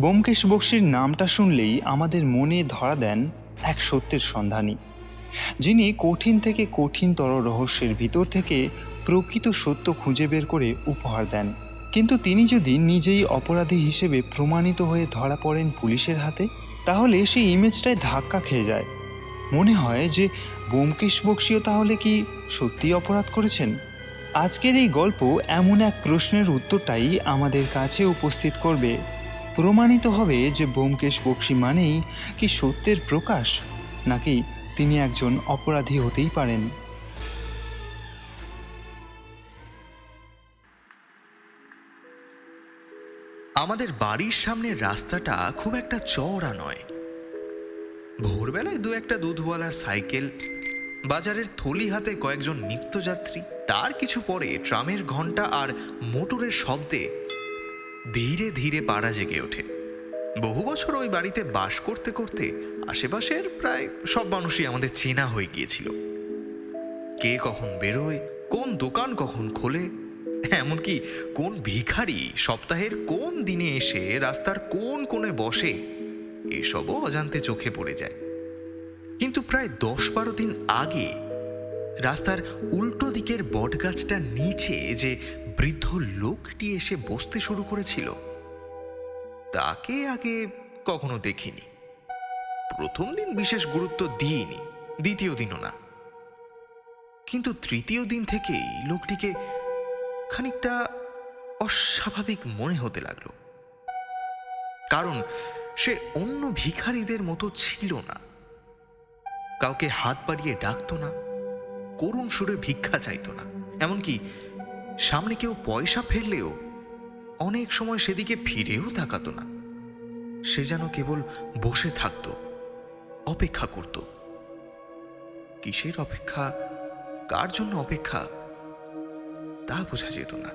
ব্যোমকেশ বক্সীর নামটা শুনলেই আমাদের মনে ধরা দেন এক সত্যের সন্ধানী, যিনি কঠিন থেকে কঠিনতর রহস্যের ভিতর থেকে প্রকৃত সত্য খুঁজে বের করে উপহার দেন। কিন্তু তিনি যদি নিজেই অপরাধী হিসেবে প্রমাণিত হয়ে ধরা পড়েন পুলিশের হাতে, তাহলে সেই ইমেজটায় ধাক্কা খেয়ে যায়। মনে হয় যে ব্যোমকেশ বক্সীও তাহলে কি সত্যি অপরাধ করেছেন? আজকের এই গল্প এমন এক প্রশ্নের উত্তরটাই আমাদের কাছে উপস্থিত করবে। প্রমাণিত হবে যে ব্যোমকেশ বক্সী মানেই কি সত্যের প্রকাশ, নাকি তিনি একজন অপরাধী হতেই পারেন। আমাদের বাড়ির সামনের রাস্তাটা খুব একটা চওড়া নয়। ভোরবেলায় দু একটা দুধওয়ালার সাইকেল, বাজারের থলি হাতে কয়েকজন নিত্যযাত্রী, তার কিছু পরে ট্রামের ঘণ্টা আর মোটরের শব্দে ধীরে ধীরে পাড়া জেগে ওঠে। বহু বছর ওই বাড়িতে বাস করতে করতে আশেপাশের প্রায় সব মানুষই আমাদের চেনা হয়ে গিয়েছিল। কে কখন বেরোয়, কোন দোকান কখন খোলে, এমনকি কোন ভিখারি সপ্তাহের কোন দিনে এসে রাস্তার কোন কোণে বসে, এসবও অজান্তে চোখে পড়ে যায়। কিন্তু প্রায় 10-12 দিন আগে রাস্তার উল্টো দিকের বটগাছটার নিচে যে বৃদ্ধ লোকটি এসে বসতে শুরু করেছিল, তাকে আগে কখনো দেখিনি। প্রথম দিন বিশেষ গুরুত্ব দিইনি, দ্বিতীয় দিনও না। কিন্তু তৃতীয় দিন থেকেই লোকটিকে খানিকটা অস্বাভাবিক মনে হতে লাগলো। কারণ সে অন্য ভিখারিদের মতো ছিল না। কাউকে হাত বাড়িয়ে ডাকতো না, করুণ সুরে ভিক্ষা চাইতো না, এমনকি সামনে কেউ পয়সা ফেললেও অনেক সময় সেদিকে ফিরেও তাকাতো না। সে যেন কেবল বসে থাকতো, অপেক্ষা করত। কিসের অপেক্ষা, কার জন্য অপেক্ষা, তা বোঝা যেত না।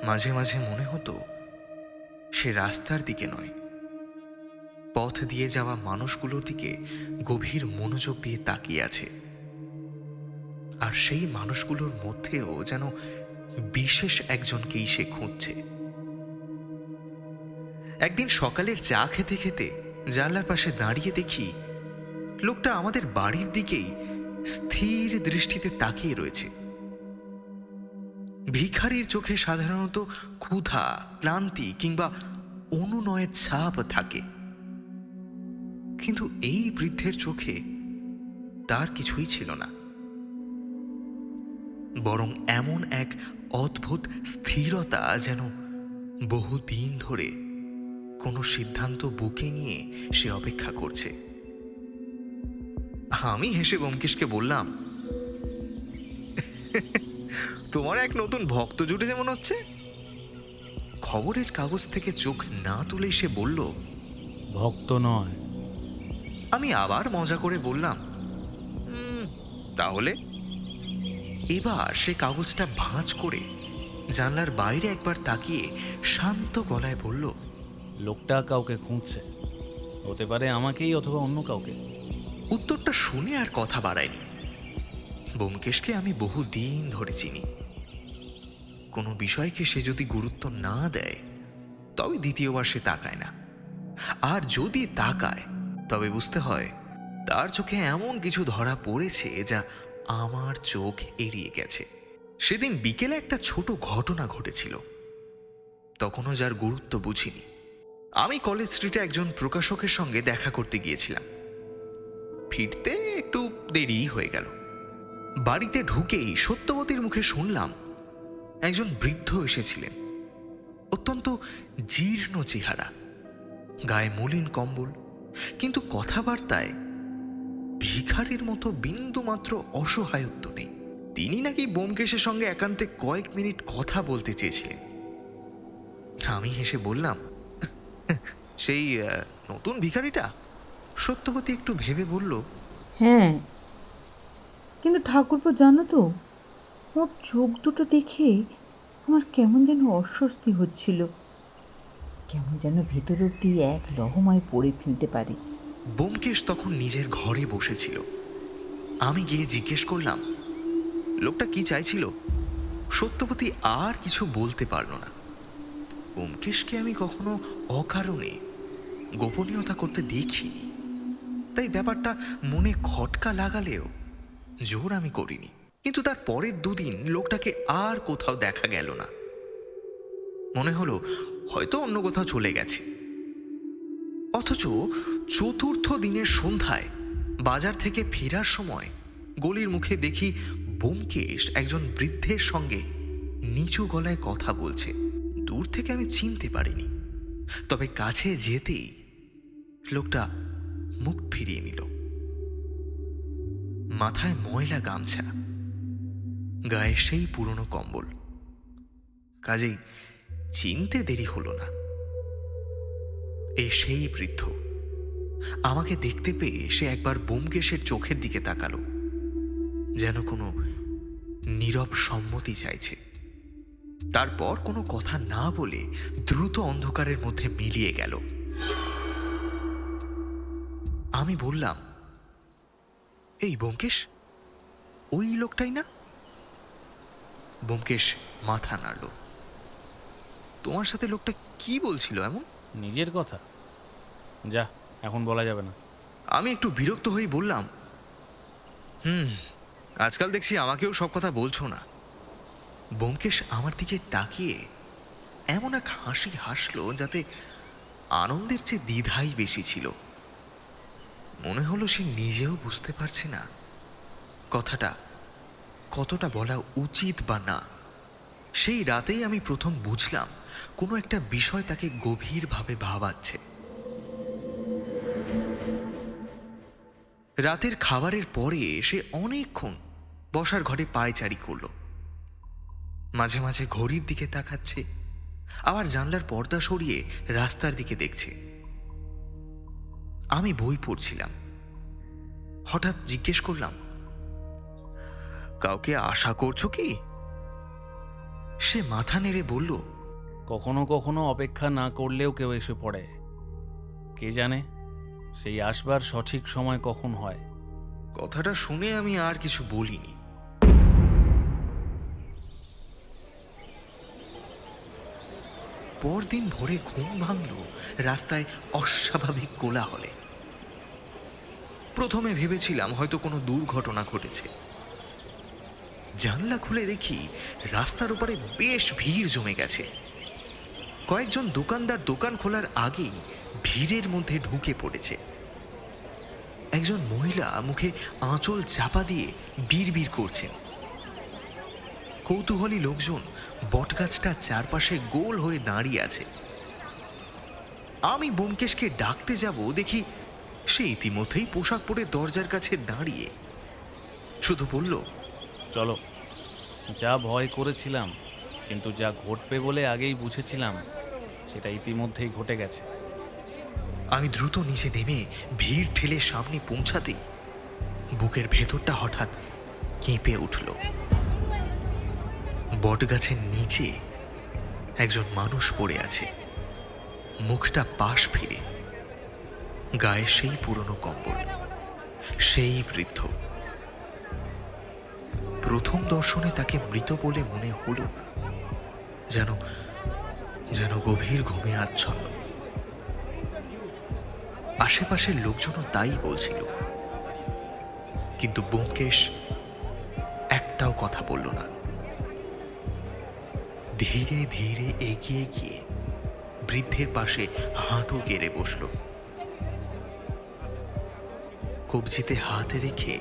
মাঝে মাঝে মনে হতো সে রাস্তার দিকে নয়, পথ দিয়ে যাওয়া মানুষগুলোর দিকে গভীর মনোযোগ দিয়ে তাকিয়ে আছে। আর সেই মানুষগুলোর মধ্যেও যেন বিশেষ একজনকেই সে খুঁজছে। একদিন সকালের চা খেতে খেতে জানলার পাশে দাঁড়িয়ে দেখি লোকটা আমাদের বাড়ির দিকেই স্থির দৃষ্টিতে তাকিয়ে রয়েছে। ভিখারির চোখে সাধারণত ক্ষুধা, ক্লান্তি কিংবা অনুনয়ের ছাপ থাকে, কিন্তু এই বৃদ্ধের চোখে তার কিছুই ছিল না, বরং এমন এক অদ্ভুত স্থিরতা যেন বহুদিন ধরে কোনো সিদ্ধান্ত বুকে নিয়ে সে অপেক্ষা করছে। আমি হেসে ব্যোমকেশকে বললাম, তোমার এক নতুন ভক্ত জুটেছে মনে হচ্ছে। খবরের কাগজ থেকে চোখ না তুলেই সে বলল, ভক্ত নয়। আমি আবার মজা করে বললাম, তাহলে? এবার সে কাগজটা ভাঁজ করে জানলার বাইরে একবার তাকিয়ে শান্ত গলায় বলল, লোকটা কাউকে খুঁজছে, হতে পারে আমাকেই অথবা অন্য কাউকে। উত্তরটা শুনে আর কথা বাড়ায়নি। ব্যোমকেশকে আমি বহুদিন ধরে চিনি। কোনো বিষয়কে সে যদি গুরুত্ব না দেয় তবে দ্বিতীয়বার সে তাকায় না, আর যদি তাকায় তবে বুঝতে হয় তার চোখে এমন কিছু ধরা পড়েছে যা আমার চোখ এড়িয়ে গেছে। সেদিন বিকেলে একটা ছোট ঘটনা ঘটেছিল, তখনও যার গুরুত্ব বুঝিনি। আমি কলেজ স্ট্রিটে একজন প্রকাশকের সঙ্গে দেখা করতে গিয়েছিলাম। ফিরতে একটু দেরি হয়ে গেল। বাড়িতে ঢুকেই সত্যবতীর মুখে শুনলাম একজন বৃদ্ধ এসেছিলেন। অত্যন্ত জীর্ণ চেহারা, গায়ে মলিন কম্বল, কিন্তু কথাবার্তায় ভিখারির মতো বিন্দুমাত্র অসহায়ত্ব নেই। তিনি নাকি ব্যোমকেশের সঙ্গে একান্তে কয়েক মিনিট কথা বলতে চেয়েছিলেন। আমি হেসে বললাম, সেই নতুন ভিখারিটা? সত্যবতী একটু ভেবে বলল, হ্যাঁ, কিন্তু ঠাকুরপো জানো তো, ওর চোখ দুটো দেখে আমার কেমন যেন অস্বস্তি হচ্ছিল, কেমন যেন ভেতর অব্দি এক লহমায় পড়ে ফেলতে পারে। ব্যোমকেশ তখন নিজের ঘরে বসেছিল। আমি গিয়ে জিজ্ঞেস করলাম, লোকটা কি চাইছিল? সত্যবতী আর কিছু বলতে পারল না। ব্যোমকেশকে আমি কখনো অকারণে গোপনীয়তা করতে দেখিনি, তাই ব্যাপারটা মনে খটকা লাগালেও জোর আমি করিনি। কিন্তু তার পরের দুদিন লোকটাকে আর কোথাও দেখা গেল না। মনে হলো হয়তো অন্য কোথাও চলে গেছে। অথচ চতুর্থ দিনের সন্ধ্যায় বাজার থেকে ফেরার সময় গলির মুখে দেখি ব্যোমকেশ একজন বৃদ্ধের সঙ্গে নিচু গলায় কথা বলছে। দূর থেকে আমি চিনতে পারিনি, তবে কাছে যেতেই লোকটা মুখ ফিরিয়ে নিল। মাথায় ময়লা গামছা, গায়ে সেই পুরনো কম্বল, কাজেই চিনতে দেরি হলো না। এই সেই বৃদ্ধ। আমাকে দেখতে পেয়ে সে একবার ব্যোমকেশের চোখের দিকে তাকালো, যেন কোনো নীরব সম্মতি চাইছে। তারপর কোনো কথা না বলে দ্রুত অন্ধকারের মধ্যে মিলিয়ে গেল। আমি বললাম, এই ব্যোমকেশ, ওই লোকটাই না? ব্যোমকেশ মাথা নাড়ল। তোমার সাথে লোকটা কি বলছিল এমন? নিজের কথা যা, এখন বলা যাবে না। আমি একটু বিরক্ত হয়ে বললাম, আজকাল দেখছি আমাকেও সব কথা বলছো না। ব্যোমকেশ আমার দিকে তাকিয়ে এমন এক হাসি হাসলো যাতে আনন্দের চেয়ে দ্বিধাই বেশি ছিল। মনে হলো সে নিজেও বুঝতে পারছে না কথাটা কতটা বলা উচিত বা না। সেই রাতেই আমি প্রথম বুঝলাম কোনো একটা বিষয় তাকে গভীরভাবে ভাবাচ্ছে। রাতের খাবারের পরে সে অনেকক্ষণ বসার ঘরে পায়চারি করল। মাঝে মাঝে ঘড়ির দিকে তাকাচ্ছে, আবার জানলার পর্দা সরিয়ে রাস্তার দিকে দেখছে। আমি বই পড়ছিলাম, হঠাৎ জিজ্ঞেস করলাম, কাউকে আশা করছো কি? সে মাথা নেড়ে বলল, কখনো কখনো অপেক্ষা না করলেও কেউ এসে পড়ে। কে জানে সেই আসবার সঠিক সময় কখন হয়। কথাটা শুনে আমি আর কিছু বলিনি। পরদিন ভোরে ঘুম ভাঙল রাস্তায় অস্বাভাবিক কোলাহলে। প্রথমে ভেবেছিলাম হয়তো কোনো দুর্ঘটনা ঘটেছে। জানলা খুলে দেখি রাস্তার উপরে বেশ ভিড় জমে গেছে। কয়েকজন দোকানদার দোকান খোলার আগেই ভিড়ের মধ্যে ঢুকে পড়েছে। একজন মহিলা মুখে আঁচল চাপা দিয়ে বিড়বিড় করছেন। কৌতূহলী লোকজন বটগাছটার চারপাশে গোল হয়ে দাঁড়িয়ে আছে। আমি ব্যোমকেশকে ডাকতে যাব, দেখি সে ইতিমধ্যেই পোশাক পরে দরজার কাছে দাঁড়িয়ে শুধু বলল, চলো। যা ভয় করেছিলাম, কিন্তু যা ঘটবে বলে আগেই বুঝেছিলাম, সেটা ইতিমধ্যেই ঘটে গেছে। আমি দ্রুত নিচে নেমে ভিড় ঠেলে সামনে পৌঁছাতেই বুকের ভেতরটা হঠাৎ কেঁপে উঠল। বটগাছের নিচে একজন মানুষ পড়ে আছে, মুখটা পাশ ফিরে, গায়ে সেই পুরনো কম্বল, সেই বৃদ্ধ। প্রথম দর্শনে তাকে মৃত বলে মনে হলো না, যেন যেন গভীর ঘুমে আচ্ছন্ন। আশেপাশের লোকজনও তাই বলছিল, কিন্তু ব্যোমকেশ একটাও কথা বলল না। ধীরে ধীরে এগিয়ে গিয়ে বৃদ্ধের পাশে হাঁটু গেড়ে বসল। কবজিতে হাত রেখে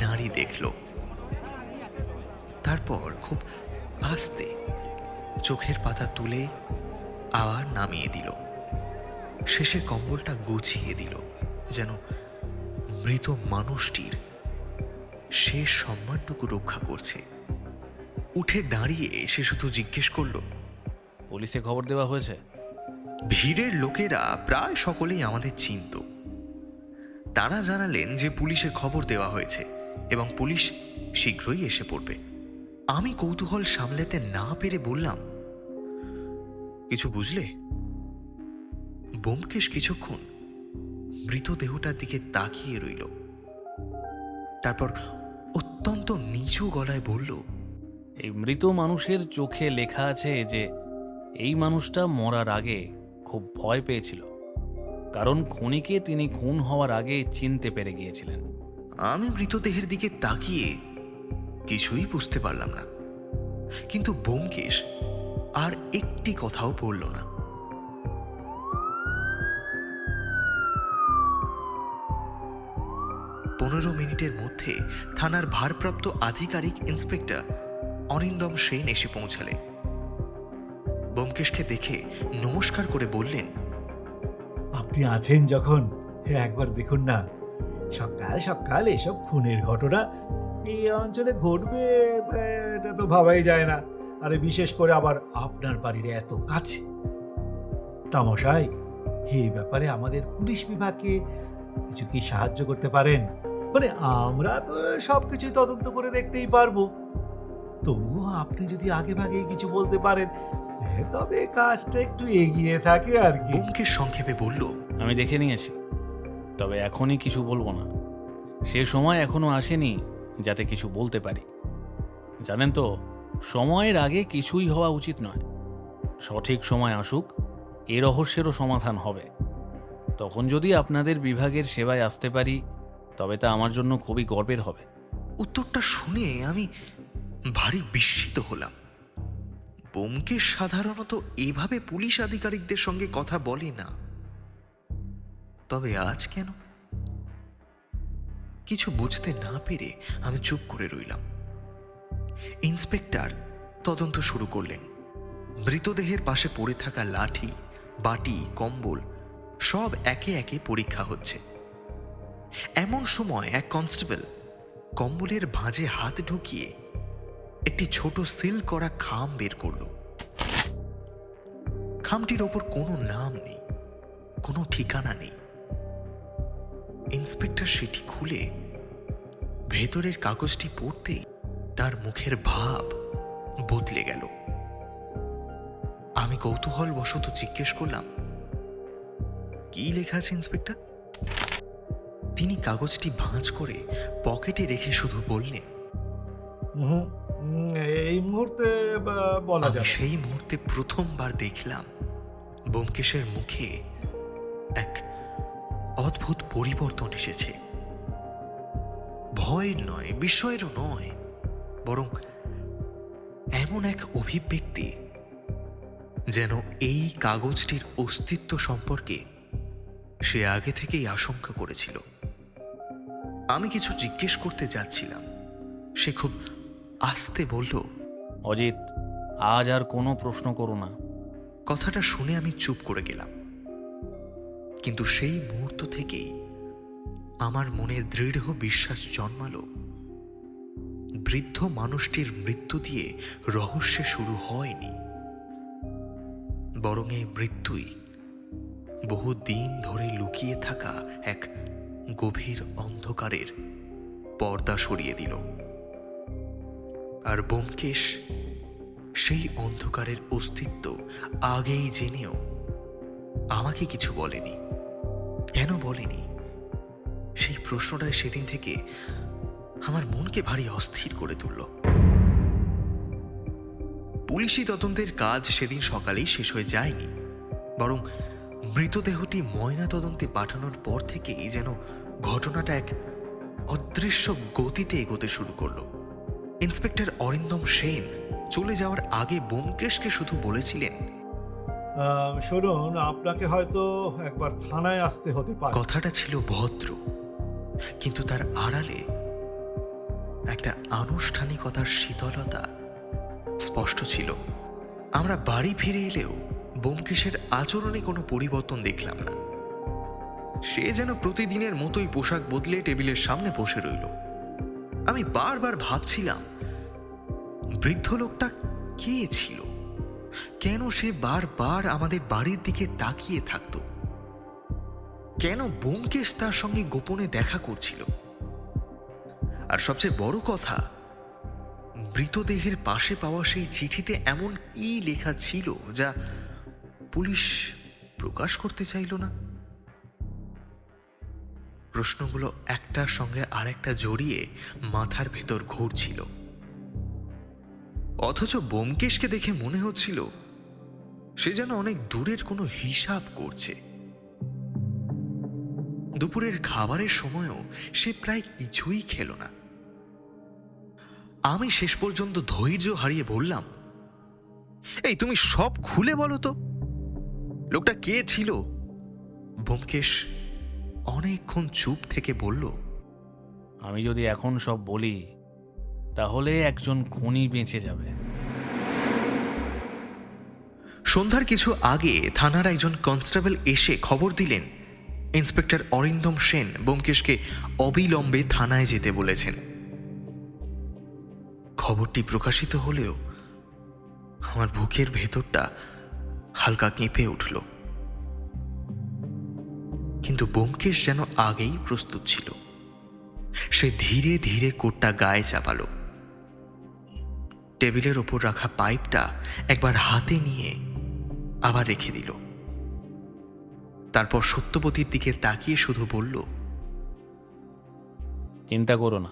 নাড়ি দেখল, তারপর খুব আস্তে চোখের পাতা তুলে আবার নামিয়ে দিল। শেষে কম্বলটা গুছিয়ে দিল, যেন মৃত মানুষটির শেষ সম্মানটুকু রক্ষা করছে। উঠে দাঁড়িয়ে সে শুধু জিজ্ঞেস করল, পুলিশে খবর দেওয়া হয়েছে? ভিড়ের লোকেরা প্রায় সকলেই আমাদের চিনত। তারা জানালেন যে পুলিশে খবর দেওয়া হয়েছে এবং পুলিশ শীঘ্রই এসে পড়বে। আমি কৌতূহল সামলাতে না পেরে বললাম, কিছু বুঝলে? ব্যোমকেশ কিছুক্ষণ মৃতদেহটার দিকে তাকিয়ে রইল, তারপর অত্যন্ত নিচু গলায় বলল, এই মৃত মানুষের চোখে লেখা আছে যে এই মানুষটা মরার আগে খুব ভয় পেয়েছিল, কারণ খুনিকে তিনি খুন হওয়ার আগে চিনতে পেরে গিয়েছিলেন। আমি মৃতদেহের দিকে তাকিয়ে কিছুই বুঝতে পারলাম না, কিন্তু ব্যোমকেশ আর একটি কথাও বলল না। 15 মিনিটের মধ্যে থানার ভারপ্রাপ্ত আধিকারিক ইন্সপেক্টর অরিন্দম সেন এসে পৌঁছালেন। ব্যোমকেশকে দেখে নমস্কার করে বললেন, আপনি আছেন যখন একবার দেখুন না, সকাল সকাল এসব খুনের ঘটনা এই অঞ্চলে ঘটবে এটা তো ভাবাই যায় না, আরে বিশেষ করে আবার আপনার বাড়ির এত কাছে। তামশাই, এই ব্যাপারে আমাদের পুলিশ বিভাগকে কিছু কি সাহায্য করতে পারেন? মানে আমরা তো সবকিছু তদন্ত করে দেখতেই পারবো, তবুও আপনি যদি আগে ভাগে কিছু বলতে পারেন তবে কাজটা একটু এগিয়ে থাকে আর কি। ব্যোমকেশ সংক্ষেপে বলল, আমি দেখে নিয়েছি, তবে এখনই কিছু বলবো না। সে সময় এখনো আসেনি যাতে কিছু বলতে পারি। জানেন তো, সময়ের আগে কিছুই হওয়া উচিত নয়। সঠিক সময় আসুক, এ রহস্যেরও সমাধান হবে। তখন যদি আপনাদের বিভাগের সেবায় আসতে পারি, তবে তা আমার জন্য খুবই গর্বের হবে। উত্তরটা শুনে আমি ভারী বিস্মিত হলাম। ব্যোমকেশ সাধারণত এভাবে পুলিশ আধিকারিকদের সঙ্গে কথা বলে না, তবে আজ কেন? কিছু বুঝতে না পেরে আমি চুপ করে রইলাম। ইন্সপেক্টর তদন্ত শুরু করলেন। মৃতদেহের পাশে পড়ে থাকা লাঠি, বাটি, কম্বল সব একে একে পরীক্ষা হচ্ছে। এমন সময় এক কনস্টেবল কম্বলের ভাঁজে হাত ঢুকিয়ে একটি ছোট সিল করা খাম বের করল। খামটির ওপর কোনো নাম নেই, কোনো ঠিকানা নেই। ইন্সপেক্টর সেটি খুলে ভেতরের কাগজটি পড়তেই তার মুখের ভাব বদলে গেল। আমি কৌতূহলবশত জিজ্ঞেস করলাম, কি লেখা আছে ইন্সপেক্টর? তিনি কাগজটি ভাঁজ করে পকেটে রেখে শুধু বললেন, হুম, এই মুহূর্তে বলা আমি যাবে। সেই মুহূর্তে প্রথমবার দেখলাম ব্যোমকেশের মুখে এক অদ্ভুত পরিবর্তন এসেছে। ভয়ের নয়, বিস্ময়েরও নয়, বরং এমন এক অভিব্যক্তি যেন এই কাগজটির অস্তিত্ব সম্পর্কে সে আগে থেকেই আশঙ্কা করেছিল। আমি কিছু জিজ্ঞেস করতে যাচ্ছিলাম, সে খুব আস্তে বলল, অজিত, আজ আর কোনো প্রশ্ন করো না। কথাটা শুনে আমি চুপ করে গেলাম। কিন্তু সেই মুহূর্ত থেকেই আমার মনে দৃঢ় বিশ্বাস জন্মালো, বৃদ্ধ মানুষটির মৃত্যু দিয়ে রহস্যে শুরু হয়নি, বরং এই মৃত্যুই বহু দিন ধরে লুকিয়ে থাকা এক গভীর অন্ধকারের পর্দা সরিয়ে দিল। আর ব্যোমকেশ সেই অন্ধকারের অস্তিত্ব আগেই জেনেও আমাকে কিছু বলেনি। কেন বলেনি? সেই প্রশ্নটাই সেদিন থেকে আমার মনকে ভারী অস্থির করে তুলল। পুলিশি তদন্তের কাজ সেদিন সকালেই শেষ হয়ে যায়নি, বরং মৃতদেহটি ময়না তদন্তে পাঠানোর পর থেকেই যেন ঘটনাটা এক অদৃশ্য গতিতে এগোতে শুরু করলো। ইন্সপেক্টর অরিন্দম সেন চলে যাওয়ার আগে ব্যোমকেশকে শুধু বলেছিলেন, শুনুন, আপনাকে হয়তো একবার থানায় আসতে হতে পারে। কথাটা ছিল ভদ্র, কিন্তু তার আড়ালে একটা আনুষ্ঠানিকতার শীতলতা স্পষ্ট ছিল। আমরা বাড়ি ফিরে এলেও ব্যোমকেশের আচরণে কোনো পরিবর্তন দেখলাম না। সে যেন প্রতিদিনের মতোই পোশাক বদলে টেবিলের সামনে বসে রইল। আমি বারবার ভাবছিলাম, বৃদ্ধ লোকটা কে ছিল? কেন সে বারবার আমাদের বাড়ির দিকে তাকিয়ে থাকত? কেন ব্যোমকেশ তার সঙ্গে গোপনে দেখা করছিল? আর সবচেয়ে বড় কথা, মৃতদেহের পাশে পাওয়া সেই চিঠিতে এমন কি লেখা ছিল যা পুলিশ প্রকাশ করতে চাইল না? প্রশ্নগুলো একটার সঙ্গে আরেকটা জড়িয়ে মাথার ভেতর ঘুরছিল। অথচ ব্যোমকেশকে দেখে মনে হচ্ছিল সে যেন অনেক দূরের কোনো হিসাব করছে। দুপুরের খাবারের সময়ও সে প্রায় কিছুই খেল না। আমি শেষ পর্যন্ত ধৈর্য হারিয়ে বললাম, এই তুমি সব খুলে বলো তো, লোকটা কে ছিল? ব্যোমকেশ অনেকক্ষণ চুপ থেকে বলল, আমি যদি এখন সব বলি তাহলে একজন খুনি বেঁচে যাবে। সন্ধ্যার কিছু আগে থানার একজন কনস্টেবল এসে খবর দিলেন ইন্সপেক্টর অরিন্দম সেন ব্যোমকেশকে অবিলম্বে থানায় যেতে বলেছেন। খবরটি প্রকাশিত হলেও আমার বুকের ভেতরটা হালকা কেঁপে উঠল। কিন্তু ব্যোমকেশ যেন আগেই প্রস্তুত ছিল। সে ধীরে ধীরে কোটটা গায়ে চাপালো, টেবিলের ওপর রাখা পাইপটা একবার হাতে নিয়ে আবার রেখে দিল। তারপর সত্যবতীর দিকে তাকিয়ে শুধু বলল, চিন্তা করো না।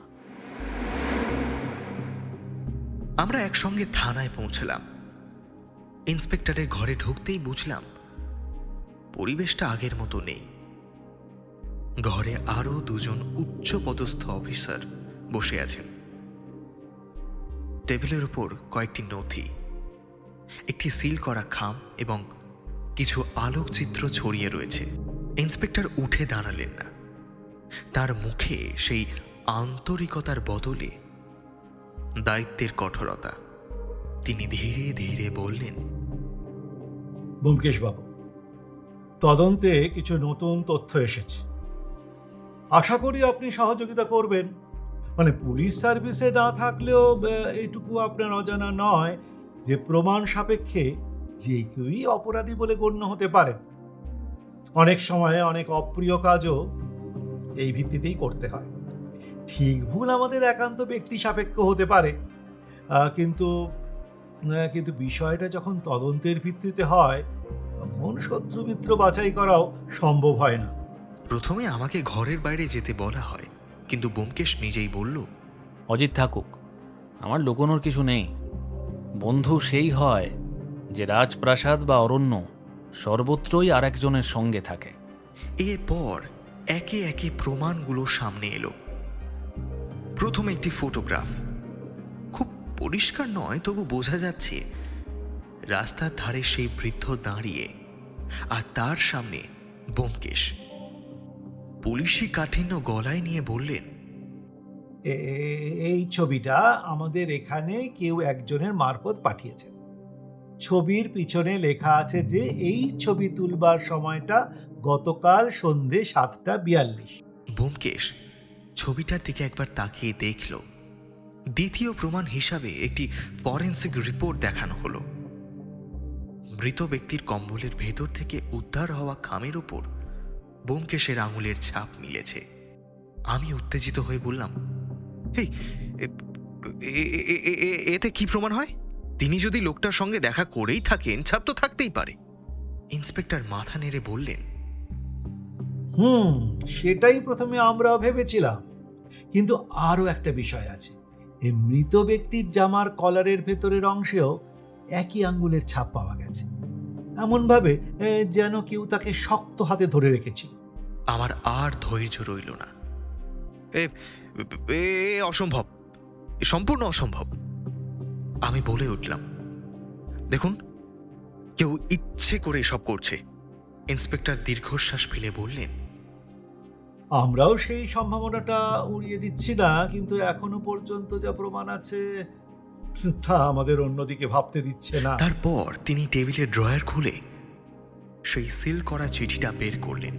আমরা একসঙ্গে থানায় পৌঁছলাম। ইন্সপেক্টরের ঘরে ঢুকতেই বুঝলাম পরিবেশটা আগের মতো নেই। ঘরে আরো দুজন উচ্চপদস্থ অফিসার বসে আছেন। টেবিলের উপর কয়েকটি নথি, একটি সিল করা খাম এবং কিছু আলোকচিত্র ছড়িয়ে রয়েছে। ইন্সপেক্টর উঠে দাঁড়ালেন না। তার মুখে সেই আন্তরিকতার বদলে দায়িত্বের কঠোরতা। তিনি ধীরে ধীরে বললেন, ব্যোমকেশ বাবু, তদন্তে কিছু নতুন তথ্য এসেছে। আশা করি আপনি সহযোগিতা করবেন। মানে পুলিশ সার্ভিসে না থাকলেও এইটুকু আপনার অজানা নয় যে প্রমাণ সাপেক্ষে যে কেউই অপরাধী বলে গণ্য হতে পারে। অনেক সময় অনেক অপ্রিয় কাজও এই ভিত্তিতেই করতে হয়। ঠিক ভুল আমাদের একান্ত ব্যক্তি সাপেক্ষ হতে পারে, কিন্তু কিন্তু বিষয়টা যখন তদন্তের ভিত্তিতে হয় তখন শত্রু মিত্র বাছাই করাও সম্ভব হয় না। প্রথমে আমাকে ঘরের বাইরে যেতে বলা হয়, কিন্তু ব্যোমকেশ নিজেই বলল, অজিত থাকুক, আমার লুকোনোর কিছু নেই। বন্ধু সেই হয় যে রাজপ্রাসাদ বা অরণ্য সর্বত্রই আর একজনের সঙ্গে থাকে। এরপর একে একে প্রমাণগুলো সামনে এলো। প্রথমে একটি ফটোগ্রাফ, খুব পরিষ্কার নয়, তবু বোঝা যাচ্ছে রাস্তার ধারে সেই বৃদ্ধ দাঁড়িয়ে, আর তার সামনে ব্যোমকেশ পুলিশি কাঠিন্য গলায় নিয়ে বললেন, এই ছবিটা আমাদের এখানে কেউ একজনের মারফত পাঠিয়েছে। ছবির পিছনে লেখা আছে যে এই ছবি তুলবার সময়টা গতকাল সন্ধে 7:42। ব্যোমকেশ ছবিটার দিকে একবার তাকিয়ে দেখল। দ্বিতীয় প্রমাণ হিসাবে একটি ফরেন্সিক রিপোর্ট দেখানো হলো। মৃত ব্যক্তির কম্বলের ভেতর থেকে উদ্ধার হওয়া খামের উপর ব্যোমকেশের আঙুলের ছাপ মিলেছে। আমি উত্তেজিত হয়ে বললাম, এতে কি প্রমাণ হয়? তিনি যদি লোকটার সঙ্গে দেখা করেই থাকেন, ছাপ তো থাকতেই পারে। ইন্সপেক্টর মাথা নেড়ে বললেন, সেটাই প্রথমে আমরাও ভেবেছিলাম, কিন্তু আরো একটা বিষয় আছে। এই মৃত ব্যক্তির জামার কলারের ভেতরের অংশেও একই আঙ্গুলের ছাপ পাওয়া গেছে, এমন ভাবে যেন কেউ তাকে শক্ত হাতে ধরে রেখেছিল। আমার আর ধৈর্য রইল না। অসম্ভব, সম্পূর্ণ অসম্ভব। আমি বলে উঠলাম, দেখুন, কেউ ইচ্ছে করে সব করছে। ইন্সপেক্টর দীর্ঘশ্বাস ফেলে বললেন, আমরাও সেই সম্ভাবনাটা উড়িয়ে দিচ্ছি না, কিন্তু এখনো পর্যন্ত যা প্রমাণ আছে তা আমাদের অন্যদিকে ভাবতে দিচ্ছে না। তারপর তিনি টেবিলের ড্রয়ার খুলে সেই সিল করা চিঠিটা বের করলেন।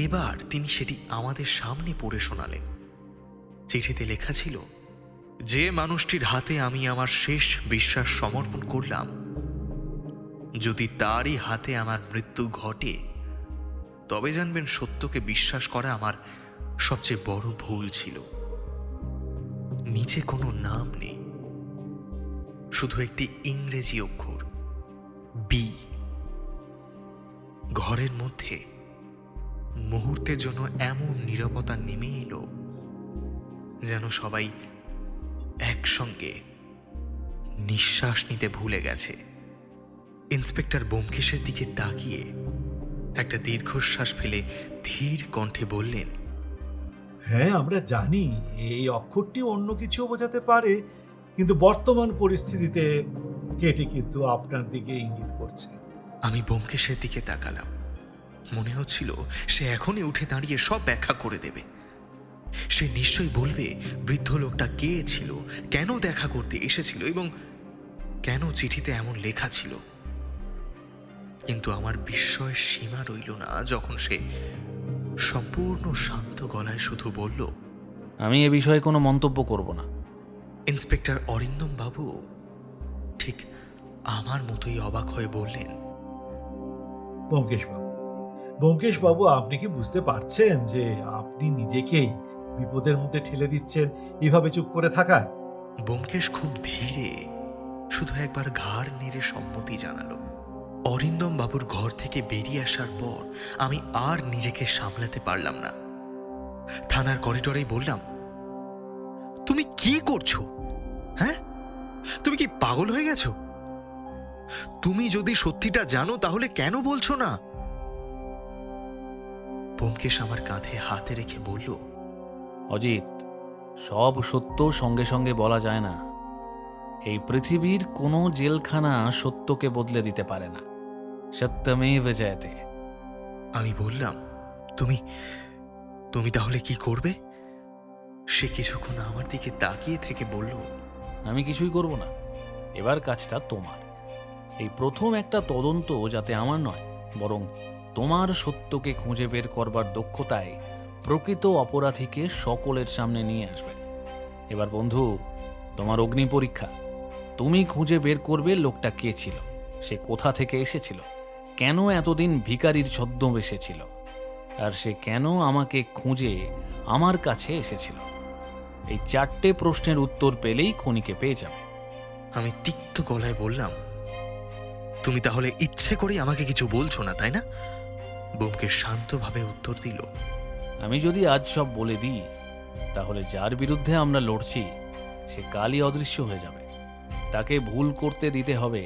এবার তিনি সেটি আমাদের সামনে পড়ে শোনালেন। চিঠিতে লেখা ছিল, যে মানুষটির হাতে আমি আমার শেষ বিশ্বাস সমর্পণ করলাম, যদি তারই হাতে আমার মৃত্যু ঘটে, তবে জানবেন সত্যকে বিশ্বাস করা আমার সবচেয়ে বড় ভুল ছিল। নিচে কোনো নাম নেই, শুধু একটি ইংরেজি অক্ষর বি। ঘরের মধ্যে মুহূর্তের জন্য এমন নীরবতা নেমে এলো যেন সবাই একসঙ্গে নিঃশ্বাস নিতে ভুলে গেছে। ইন্সপেক্টর ব্যোমকেশের দিকে তাকিয়ে একটা দীর্ঘশ্বাস ফেলে ধীর কণ্ঠে বললেন, হ্যাঁ, আমরা জানি এই অক্ষরটি অন্য কিছু বোঝাতে পারে, কিন্তু বর্তমান পরিস্থিতিতে কেটি কিন্তু আপনার দিকে ইঙ্গিত করছে। আমি ব্যোমকেশের দিকে তাকালাম। মনে হচ্ছিল সে এখনই উঠে দাঁড়িয়ে সব ব্যাখ্যা করে দেবে। সে নিশ্চয়ই বলবে বৃদ্ধ লোকটা কে ছিল, কেন দেখা করতে এসেছিল এবং কেন চিঠিতে এমন লেখা ছিল। কিন্তু আমার বিস্ময়ের সীমা রইল না যখন সে সম্পূর্ণ শান্ত গলায় শুধু বলল, আমি এ বিষয়ে কোনো মন্তব্য করব না। ইন্সপেক্টর অরিন্দম বাবু ঠিক আমার মতোই অবাক হয়ে বললেন, ব্যোমকেশ বাবু, আপনি কি বুঝতে পারছেন যে আপনি নিজেকেই বিপদের মধ্যে ঠেলে দিচ্ছেন এভাবে চুপ করে থাকায়? ব্যোমকেশ খুব ধীরে শুধু একবার ঘাড় নেড়ে সম্মতি জানালো। অরিন্দম বাবুর ঘর থেকে বেরিয়ে আসার পর আমি আর নিজেকে সামলাতে পারলাম না। থানার করিডোরেই বললাম, তুমি কি করছো? হ্যাঁ, তুমি কি পাগল হয়ে গেছো? তুমি যদি সত্যিটা জানো তাহলে কেন বলছো না? ব্যোমকেশ আমার কাঁধে হাতে রেখে বলল, অজিত, সব সত্য সঙ্গে সঙ্গে বলা যায় না। এই পৃথিবীর কোনো জেলখানা সত্যকে বদলে দিতে পারে না। সত্যমেব জয়তে। আমি বললাম, তুমি তুমি তাহলে কি করবে? সে কিছুক্ষণ আমার দিকে তাকিয়ে থেকে বলল, আমি কিছুই করব না। এবার কাজটা তোমার। এই প্রথম একটা তদন্ত যাতে আমার নয়, বরং তোমার সত্যকে খুঁজে বের করবার দক্ষতায় প্রকৃত অপরাধীকে সকলের সামনে নিয়ে আসবে। এবার বন্ধু, তোমার অগ্নি পরীক্ষা। তুমি খুঁজে বের করবে লোকটা কে ছিল, সে কোথা থেকে এসেছিল, কেন এতদিন ভিখারির ছদ্মবেশে ছিল, আর সে কেন আমাকে খুঁজে আমার কাছে এসেছিল। এই 4টে প্রশ্নের উত্তর পেলেই খুনিকে পেয়ে যাবে। আমি তিক্ত গলায় বললাম, তুমি তাহলে ইচ্ছে করে আমাকে কিছু বলছো না, তাই না? ব্যোমকেশ শান্তভাবে উত্তর দিল, আমি যদি আজ সব বলে দিই, তাহলে যার বিরুদ্ধে আমরা লড়ছি সে কালই অদৃশ্য হয়ে যাবে। তাকে ভুল করতে দিতে হবে।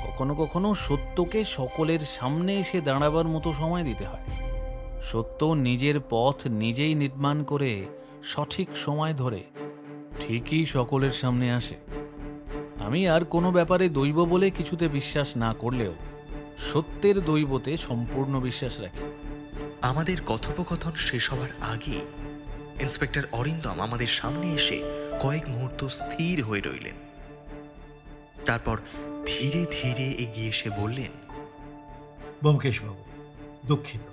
কখনো কখনো সত্যকে সকলের সামনে এসে দাঁড়াবার মতো সময় দিতে হয়। সত্য নিজের পথ নিজেই নির্মাণ করে সঠিক সময় ধরে ঠিকই সকলের সামনে আসে। আমি আর কোনো ব্যাপারে দৈব বলে কিছুতে বিশ্বাস না করলেও সত্যের দৈবতে সম্পূর্ণ বিশ্বাস রাখি। আমাদের কথোপকথন শেষ হওয়ার আগে ইন্সপেক্টর অরিন্দম আমাদের সামনে এসে কয়েক মুহূর্ত স্থির হয়ে রইলেন। তারপর ধীরে ধীরে এগিয়ে এসে বললেন, ব্যোমকেশ বাবু, দুঃখিত,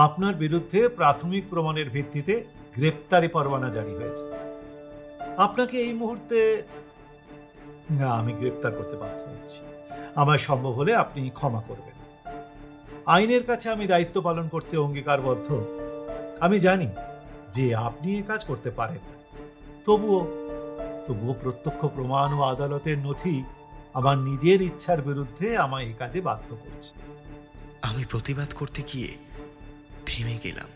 আপনার বিরুদ্ধে প্রাথমিক প্রমাণের ভিত্তিতে গ্রেপ্তারি পরোয়ানা জারি হয়েছে। আপনাকে এই মুহূর্তে আমি গ্রেপ্তার করতে বাধ্য হচ্ছি। আমার সম্ভব হলে আপনি ক্ষমা করবেন। আইনের কাছে আমি দায়িত্ব পালন করতে অঙ্গীকারবদ্ধ। আমি জানি যে আপনি এ কাজ করতে পারেন না, তবুও প্রত্যক্ষ প্রমাণ ও আদালতের নথি আমার নিজের ইচ্ছার বিরুদ্ধে আমায় এই কাজে বাধ্য করছে। আমি প্রতিবাদ করতে গিয়ে থেমে গেলাম।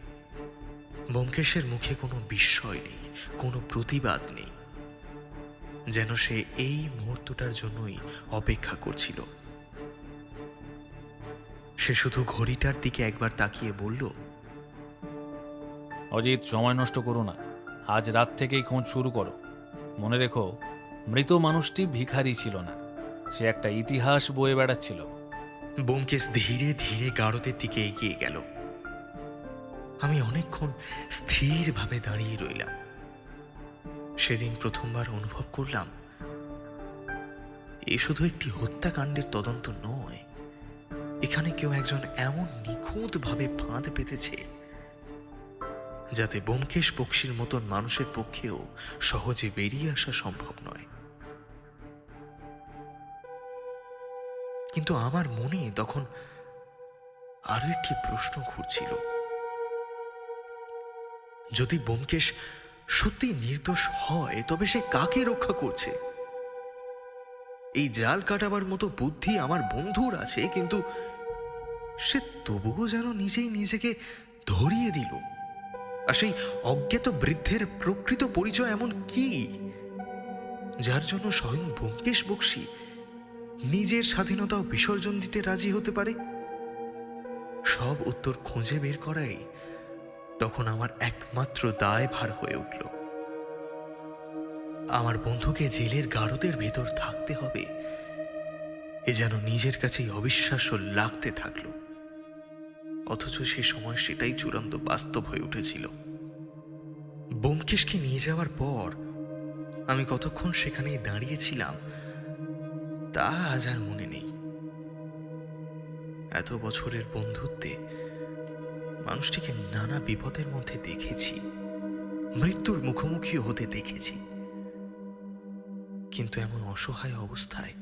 ব্যোমকেশের মুখে কোনো বিস্ময় নেই, কোনো প্রতিবাদ নেই, যেন সে এই মুহূর্তটার জন্যই অপেক্ষা করছিল। সে শুধু ঘড়িটার দিকে একবার তাকিয়ে বলল, অজিত, সময় নষ্ট করো না। আজ রাত থেকেই খোঁজ শুরু করো। মনে রেখো, মৃত মানুষটি ভিখারি ছিল না, সে একটা ইতিহাস বয়ে বেড়াচ্ছিল। ব্যোমকেশ ধীরে ধীরে গাড়তের দিকে এগিয়ে গেল। আমি অনেকক্ষণ স্থিরভাবে দাঁড়িয়ে রইলাম। সেদিন প্রথমবার অনুভব করলাম এ শুধু একটি হত্যাকাণ্ডের তদন্ত নয়, এখানে কেউ একজন এমন নিখুঁতভাবে ফাঁদ পেতেছে যাতে ব্যোমকেশ বক্সির মতন মানুষের পক্ষেও সহজে বেরিয়ে আসা সম্ভব নয়। কিন্তু আমার মনে তখন আরো একটি প্রশ্ন ঘুরছিল। যদি ব্যোমকেশ সত্যি নির্দোষ হয়, তবে সে কাকে রক্ষা করছে? এই জাল কাটাবার মতো বুদ্ধি আমার বন্ধুর আছে, কিন্তু সে তবুও যেন নিজেই নিজেকে ধরিয়ে দিল। আর সেই অজ্ঞাত বৃদ্ধের প্রকৃত পরিচয় এমন কি, যার জন্য স্বয়ং ব্যোমকেশ বক্সী নিজের স্বাধীনতাও বিসর্জন দিতে রাজি হতে পারে? সব উত্তর খুঁজে বের করাই তখন আমার একমাত্র দায়ভার হয়ে উঠল। আমার বন্ধুকে জেলের গারদের ভেতর থাকতে হবে, এ যেন নিজের কাছেই অবিশ্বাস্য লাগতে থাকলো। অথচ সে সময় সেটাই চূড়ান্ত বাস্তব হয়ে উঠেছিল। ব্যোমকেশকে নিয়ে যাওয়ার পর আমি কতক্ষণ সেখানেই দাঁড়িয়েছিলাম তা আজ আর মনে নেই। এত বছরের বন্ধুত্বে মানুষটিকে নানা বিপদের মধ্যে দেখেছি, মৃত্যুর মুখোমুখি হতে দেখেছি, কিন্তু এমন অসহায় অবস্থায়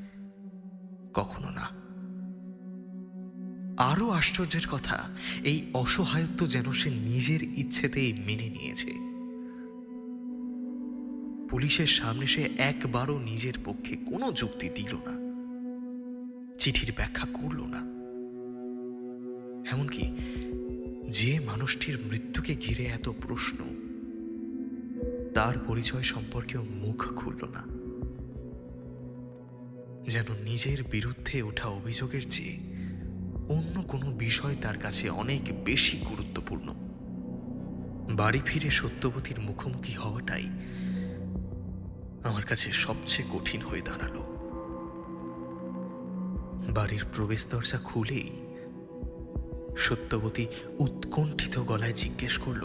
কখনো না। আরো আশ্চর্যের কথা, এই অসহায়ত্ব যেন সে নিজের ইচ্ছেতেই মেনে নিয়েছে। পুলিশের সামনে সে একবারও নিজের পক্ষে কোনো যুক্তি দিল না, চিঠির ব্যাখ্যা করল না। এমনকি যে মানুষটির মৃত্যুকে ঘিরে এত প্রশ্ন, তার পরিচয় সম্পর্কেও মুখ খুলল না। যেন নিজের বিরুদ্ধে ওঠা অভিযোগের চেয়ে অন্য কোনো বিষয় তার কাছে অনেক বেশি গুরুত্বপূর্ণ। বাড়ি ফিরে সত্যবতীর মুখোমুখি হওয়াটাই আমার কাছে সবচেয়ে কঠিন হয়ে দাঁড়ালো। বাড়ির প্রবেশ দরজা খুলেই সত্যবতী উৎকণ্ঠিত গলায় জিজ্ঞেস করল,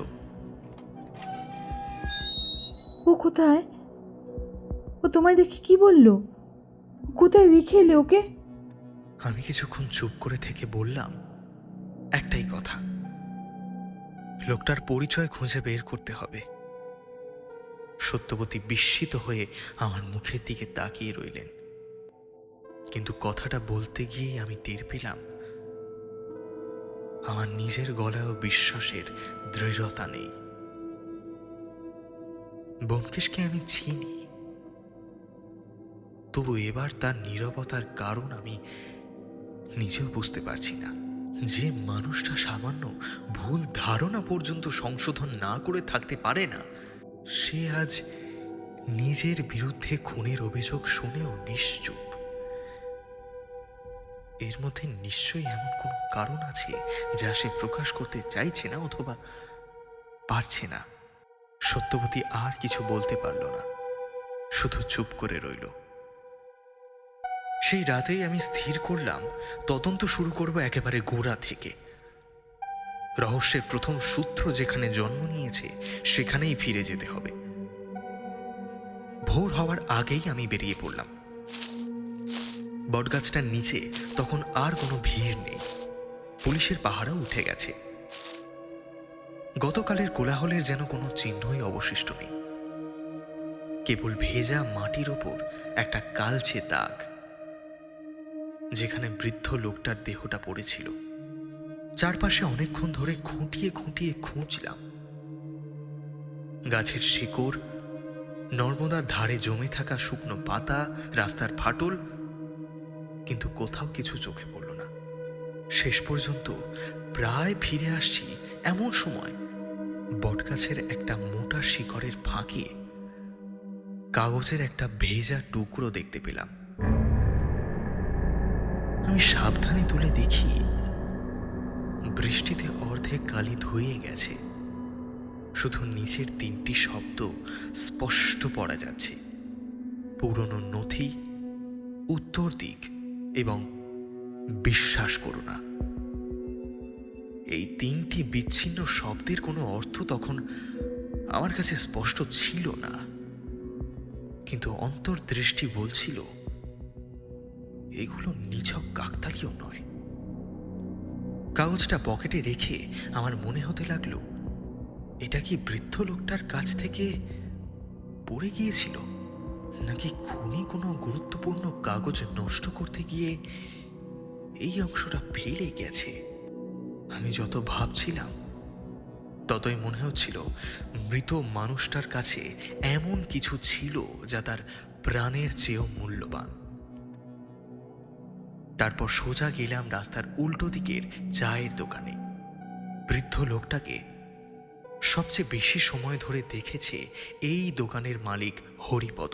ও কোথায়? ও তোমায় দেখে কি বললো? ও কোথায় রেখে এলে ওকে? আমি কিছুক্ষণ চুপ করে থেকে বললাম, একটাই কথা, লোকটার পরিচয় খুঁজে বের করতে হবে। সত্যবতী বিস্মিত হয়ে আমার মুখের দিকে তাকিয়ে রইলেন, কিন্তু কথাটা বলতে গিয়েই আমি টের পেলাম আমার নিজের গলায়ও বিশ্বাসের দৃঢ়তা নেই। ব্যোমকেশকে আমি চিনি, তবু এবার তার নীরবতার কারণ আমি নিজেও বুঝতে পারছি না। যে মানুষটা সামান্য ভুল ধারণা পর্যন্ত সংশোধন না করে থাকতে পারে না, সে আজ নিজের বিরুদ্ধে খুনের অভিযোগ শুনেও নিশ্চুপ। এর মধ্যে নিশ্চয়ই এমন কোনো কারণ আছে যা সে প্রকাশ করতে চাইছে না অথবা পারছে না। সত্যবতী আর কিছু বলতে পারল না, শুধু চুপ করে রইল। সেই রাতেই আমি স্থির করলাম তদন্ত শুরু করব একেবারে গোড়া থেকে। রহস্যের প্রথম সূত্র যেখানে জন্ম নিয়েছে সেখানেই ফিরে যেতে হবে। ভোর হওয়ার আগেই আমি বেরিয়ে পড়লাম। বটগাছটার নিচে তখন আর কোনো ভিড় নেই, পুলিশের পাহারাও উঠে গেছে। গতকালের কোলাহলের যেন কোনো চিহ্নই অবশিষ্ট নেই, কেবল ভেজা মাটির ওপর একটা কালচে দাগ, যেখানে বৃদ্ধ লোকটার দেহটা পড়েছিল। চারপাশে অনেকক্ষণ ধরে খুঁটিয়ে খুঁটিয়ে খুঁজলাম। গাছের শিকড়, নর্মদার ধারে জমে থাকা শুকনো পাতা, রাস্তার ফাটল, কিন্তু কোথাও কিছু চোখে পড়ল না। শেষ পর্যন্ত প্রায় ফিরে আসছি এমন সময় বটগাছের একটা মোটা শিকড়ের ফাঁকে কাগজের একটা ভেজা টুকরো দেখতে পেলাম। আমি সাবধানে তুলে দেখি বৃষ্টিতে অর্ধেক কালি ধুয়ে গেছে, শুধু নিচের 3টি শব্দ স্পষ্ট পড়া যাচ্ছে: পুরনো নথি, উত্তর দিক এবং বিশ্বাস করো না। এই 3টি বিচ্ছিন্ন শব্দের কোনো অর্থ তখন আমার কাছে স্পষ্ট ছিল না, কিন্তু অন্তর্দৃষ্টি বলছিল এগুলো নিছক কাকতালীয় নয়। কাগজটা পকেটে রেখে আমার মনে হতে লাগলো, এটা কি বৃদ্ধ লোকটার কাছ থেকে পড়ে গিয়েছিল, নাকি খুনি কোনো গুরুত্বপূর্ণ কাগজ নষ্ট করতে গিয়ে এই অংশটা ফেলে গেছে? আমি যত ভাবছিলাম ততই মনে হচ্ছিল মৃত মানুষটার কাছে এমন কিছু ছিল যা তার প্রাণের চেয়েও মূল্যবান। তারপর সোজা গেলাম রাস্তার উল্টো দিকের চায়ের দোকানে। বৃদ্ধ লোকটাকে সবচেয়ে বেশি সময় ধরে দেখেছে এই দোকানের মালিক হরিপদ।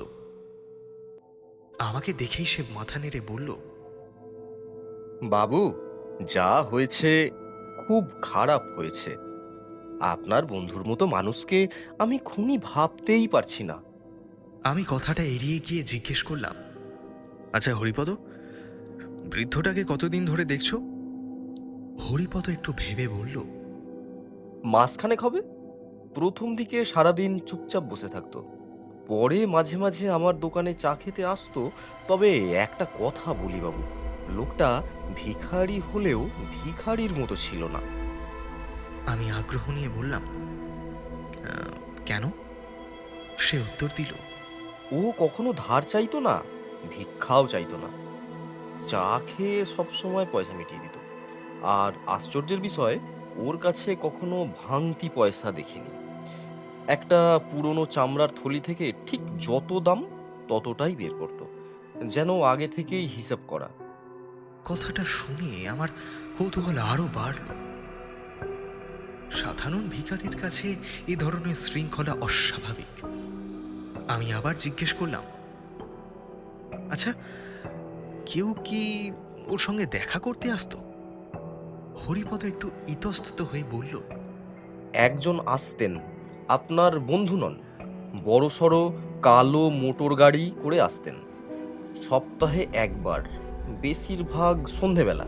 আমাকে দেখেই সে মাথা নেড়ে বলল, বাবু, যা হয়েছে খুব খারাপ হয়েছে। আপনার বন্ধুর মতো মানুষকে আমি খুনি ভাবতেই পারছি না। আমি কথাটা এড়িয়ে গিয়ে জিজ্ঞেস করলাম, আচ্ছা হরিপদ, বৃদ্ধটাকে কতদিন ধরে দেখছো? হরিপদ একটু ভেবে বলল, মাসখানেক হবে। প্রথম দিকে সারাদিন চুপচাপ বসে থাকতো, পরে মাঝে মাঝে আমার দোকানে চা খেতে আসতো। তবে একটা কথা বলি বাবু, লোকটা ভিখারি হলেও ভিখারির মতো ছিল না। আমি আগ্রহ নিয়ে বললাম, কেন? সে উত্তর দিল, ও কখনো ধার চাইতো না, ভিক্ষাও চাইতো না। চা খেয়ে সবসময় পয়সা মিটিয়ে দিত। আর আশ্চর্যের বিষয়, ওর কাছে কখনো ভাঙতি পয়সা দেখিনি। একটা পুরনো চামড়ার থলি থেকে ঠিক যত দাম ততটাই বের করতো, যেন আগে থেকেই হিসাব করা। কথাটা শুনে আমার কৌতূহল আরো বাড়ল। সাধারণ ভিখারির কাছে এই ধরনের শৃঙ্খলা অস্বাভাবিক। আমি আবার জিজ্ঞেস করলাম, আচ্ছা, কেউ কি ওর সঙ্গে দেখা করতে আসতো? হরিপদ একটু ইতস্তত হয়ে বলল, একজন আসতেন, আপনার বন্ধু নন, বড়সড় কালো মোটর গাড়ি করে আসতেন। সপ্তাহে একবার, বেশিরভাগ সন্ধেবেলা।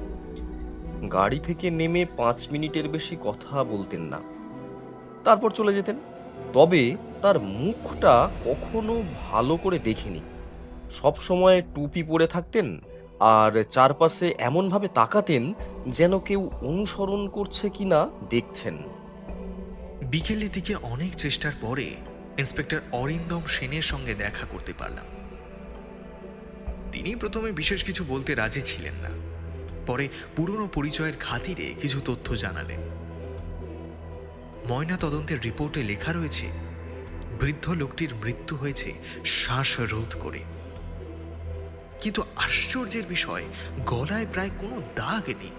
গাড়ি থেকে নেমে 5 মিনিটের বেশি কথা বলতেন না, তারপর চলে যেতেন। তবে তার মুখটা কখনো ভালো করে দেখিনি। সব সময় টুপি পরে থাকতেন আর চারপাশে এমনভাবে তাকাতেন যেন কেউ অনুসরণ করছে কিনা দেখছেন। বিকেলের দিকে অনেক চেষ্টার পরে ইন্সপেক্টর অরিন্দম সেনের সঙ্গে দেখা করতে পারলাম। তিনি প্রথমে বিশেষ কিছু বলতে রাজি ছিলেন না, পরে পুরনো পরিচয়ের খাতিরে কিছু তথ্য জানালেন। ময়না তদন্তের রিপোর্টে লেখা রয়েছে, বৃদ্ধ লোকটির মৃত্যু হয়েছে শ্বাসরোধ করে। কিন্তু আশ্চর্যের বিষয়, গলায় প্রায় কোনো দাগ নেই,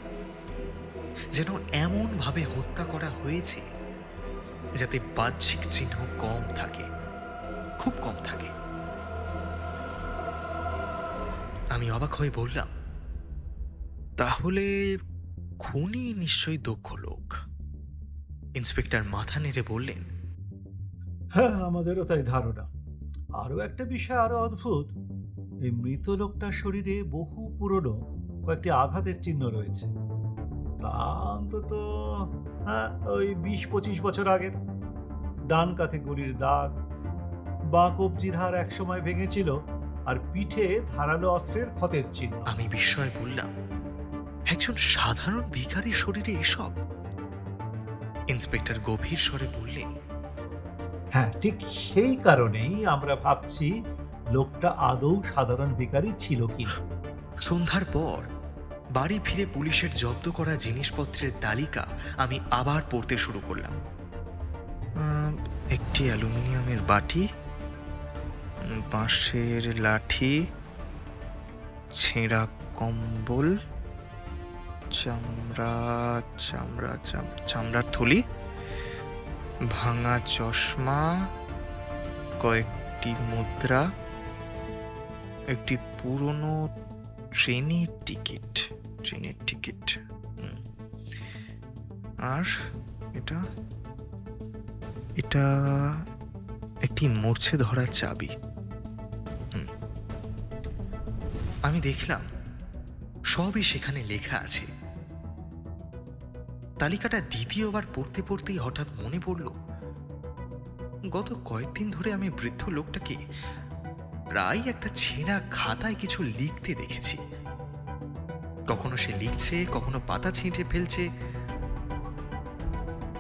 যেন এমন ভাবে হত্যা করা হয়েছে যাতে বাহ্যিক চিহ্ন কম থাকে, খুব কম থাকে। আমি অবাক হয়ে বললাম, তাহলে খুনি নিশ্চয়ই দক্ষ লোক। ইন্সপেক্টর মাথা নেড়ে বললেন, হ্যাঁ, আমাদেরও তাই ধারণা। আরো একটা বিষয় আরো অদ্ভুত, এই মৃত লোকটার শরীরে বহু পুরনো কয়েকটি আঘাতের চিহ্ন রয়েছে। তা অন্তত হ্যাঁ, ওই 20-25 বছর আগের। ডান কাঁধে গুলির দাগ, বাঁ কবজির হাড় একসময় ভেঙেছিল, আর পিঠে ধারালো অস্ত্রের ক্ষতের চিহ্ন। আমি বিস্ময়ে বললাম, একজন সাধারণ ভিখারির শরীরে এসব? ইন্সপেক্টর গভীর স্বরে বললেন, হ্যাঁ, ঠিক সেই কারণেই আমরা ভাবছি লোকটা আদৌ সাধারণ ভিখারি ছিল কি। সন্ধ্যার পর বাড়ি ফিরে পুলিশের জব্দ করা জিনিসপত্রের তালিকা আমি আবার পড়তে শুরু করলাম। একটি অ্যালুমিনিয়ামের বাটি, বাঁশের লাঠি, ছেঁড়া কম্বল, চামড়ার থলি, ভাঙা চশমা, কয়েকটি মুদ্রা, একটি পুরনো ট্রেনের টিকিট, আর এটা একটি মরছে ধরা চাবি। আমি দেখলাম সবই সেখানে লেখা আছে। তালিকাটা দ্বিতীয়বার পড়তে পড়তেই হঠাৎ মনে পড়ল, গত কয়েকদিন ধরে আমি বৃদ্ধ লোকটাকে প্রায় একটা ছেঁড়া খাতায় কিছু লিখতে দেখেছি। কখনো সে লিখছে, কখনো পাতা ছিঁটে ফেলছে,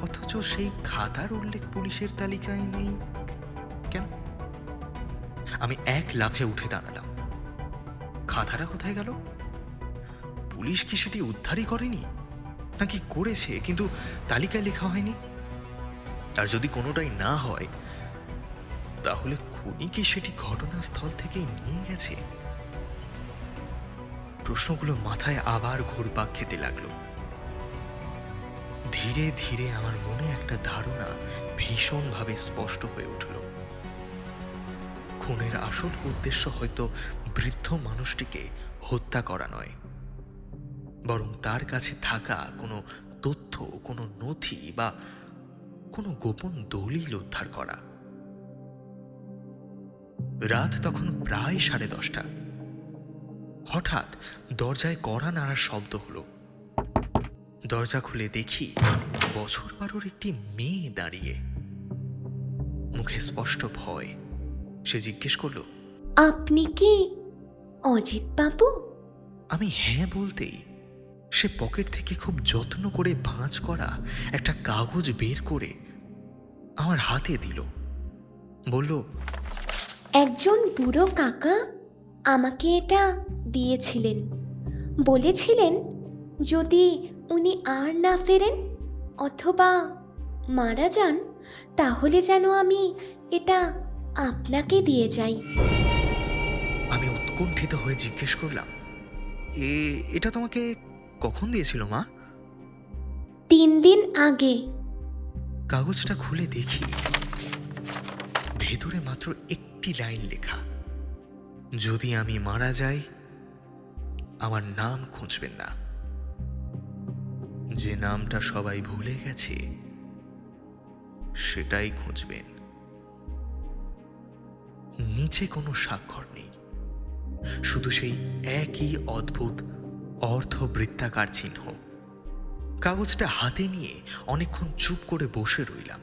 অথচ সেই খাতার উল্লেখ পুলিশের তালিকায় নেই কেন? আমি এক লাফে উঠে দাঁড়ালাম। খাতাটা কোথায় গেল? পুলিশ কি সেটি উদ্ধারই করেনি, নাকি করেছে কিন্তু তালিকায় লেখা হয়নি? আর যদি কোনোটাই না হয়, তাহলে খুনি কি সেটি ঘটনাস্থল থেকে নিয়ে গেছে? প্রশ্নগুলো মাথায় আবার ঘুরপাক খেতে লাগলো। ধীরে ধীরে আমার মনে একটা ধারণা ভীষণভাবে স্পষ্ট হয়ে উঠল। খুনের আসল উদ্দেশ্য হয়তো বৃদ্ধ মানুষটিকে হত্যা করা নয়, বরং তার কাছে থাকা কোনো তথ্য, কোনো নথি বা কোনো গোপন দলিল উদ্ধার করা। রাত তখন প্রায় 10:30। হঠাৎ দরজায় কড়া নাড়ার শব্দ হলো। দরজা খুলে দেখি বছর 12-র একটি মেয়ে দাঁড়িয়ে, মুখে স্পষ্ট ভয়। সে জিজ্ঞেস করলো, আপনি কি অজিত বাবু? আমি হ্যাঁ বলতেই সে পকেট থেকে খুব যত্ন করে ভাঁজ করা একটা কাগজ বের করে আমার হাতে দিল। বলল, একজন বুড়ো কাকা আমাকে এটা দিয়েছিলেন। বলেছিলেন যদি উনি আর না ফেরেন অথবা মারা যান, তাহলে যেন আমি এটা আপনাকে দিয়ে যাই। আমি উৎকণ্ঠিত হয়ে জিজ্ঞেস করলাম, এটা তোমাকে কখন দিয়েছিল মা? 3 দিন আগে। কাগজটা খুলে দেখি ভেতরে মাত্র একটি লাইন লেখা, যদি আমি মারা যাই আমার নাম খুঁজবেন না। যে নামটা সবাই ভুলে গেছে সেটাই খুঁজবেন। নিচে কোনো স্বাক্ষর নেই, শুধু সেই একই অদ্ভুত অর্ধবৃত্তাকার চিহ্ন। কাগজটা হাতে নিয়ে অনেকক্ষণ চুপ করে বসে রইলাম।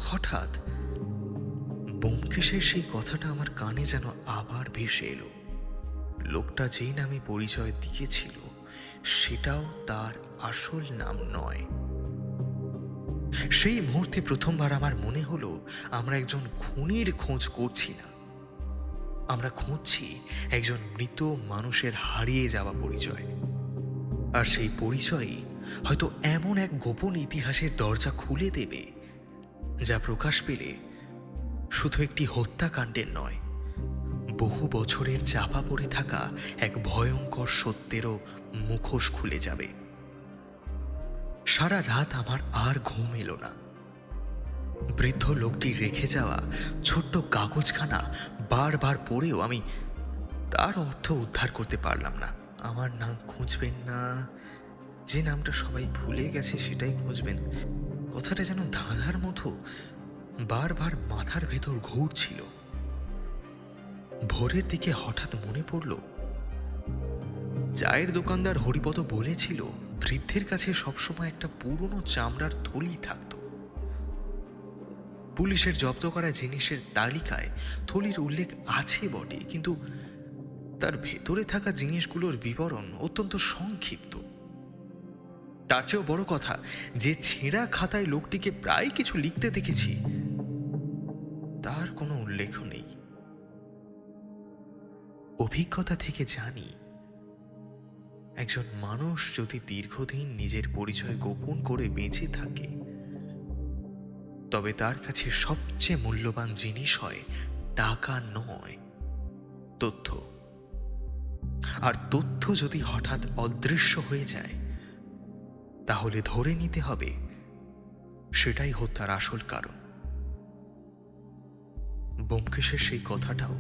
হঠাৎ ব্যোমকেশের সেই কথাটা আমার কানে যেন আবার ভেসে এলো। লোকটা যেই নামে পরিচয় দিয়েছিল সেটাও তার আসল নাম নয়। সেই মুহূর্তে প্রথমবার আমার মনে হলো আমরা একজন খুনির খোঁজ করছি না, আমরা খুঁজছি একজন মৃত মানুষের হারিয়ে যাওয়া পরিচয়। আর সেই পরিচয়ই হয়তো এমন এক গোপন ইতিহাসের দরজা খুলে দেবে যা প্রকাশ পেলে শুধু একটি হত্যাকাণ্ডের নয়, বহু বছরের চাপা পড়ে থাকা এক ভয়ঙ্কর সত্যেরও মুখোশ খুলে যাবে। সারা রাত আমার আর ঘুম এলো না। বৃদ্ধ লোকটি রেখে যাওয়া ছোট্ট কাগজখানা বারবার পড়েও আমি তার অর্থ উদ্ধার করতে পারলাম না। আমার নাম খুঁজবেন না, যে নামটা সবাই ভুলে গেছে সেটাই খুঁজবেন, কথাটা যেন ধাঁধার মতো বারবার মাথার ভেতর ঘুরছিল। ভোরের দিকে হঠাৎ মনে পড়ল, চায়ের দোকানদার হরিপদ বলেছিল বৃদ্ধের কাছে সবসময় একটা পুরনো চামড়ার থলি থাকত। পুলিশের জব্দ করা জিনিসের তালিকায় থলির উল্লেখ আছে বটে, কিন্তু তার ভেতরে থাকা জিনিসগুলোর বিবরণ অত্যন্ত সংক্ষিপ্ত। তার চেয়েও বড় কথা, যে ছেঁড়া খাতায় লোকটিকে প্রায় কিছু লিখতে দেখেছি তার কোনো উল্লেখ নেই। অভিজ্ঞতা থেকে জানি, একজন মানুষ যদি দীর্ঘদিন নিজের পরিচয় গোপন করে বেঁচে থাকে তবে তার কাছে সবচেয়ে মূল্যবান জিনিস হয় টাকা নয়, তথ্য। আর তথ্য যদি হঠাৎ অদৃশ্য হয়ে যায় তাহলে ধরে নিতে হবে সেটাই হত্যার আসল কারণ। ব্যোমকেশের সেই কথাটাও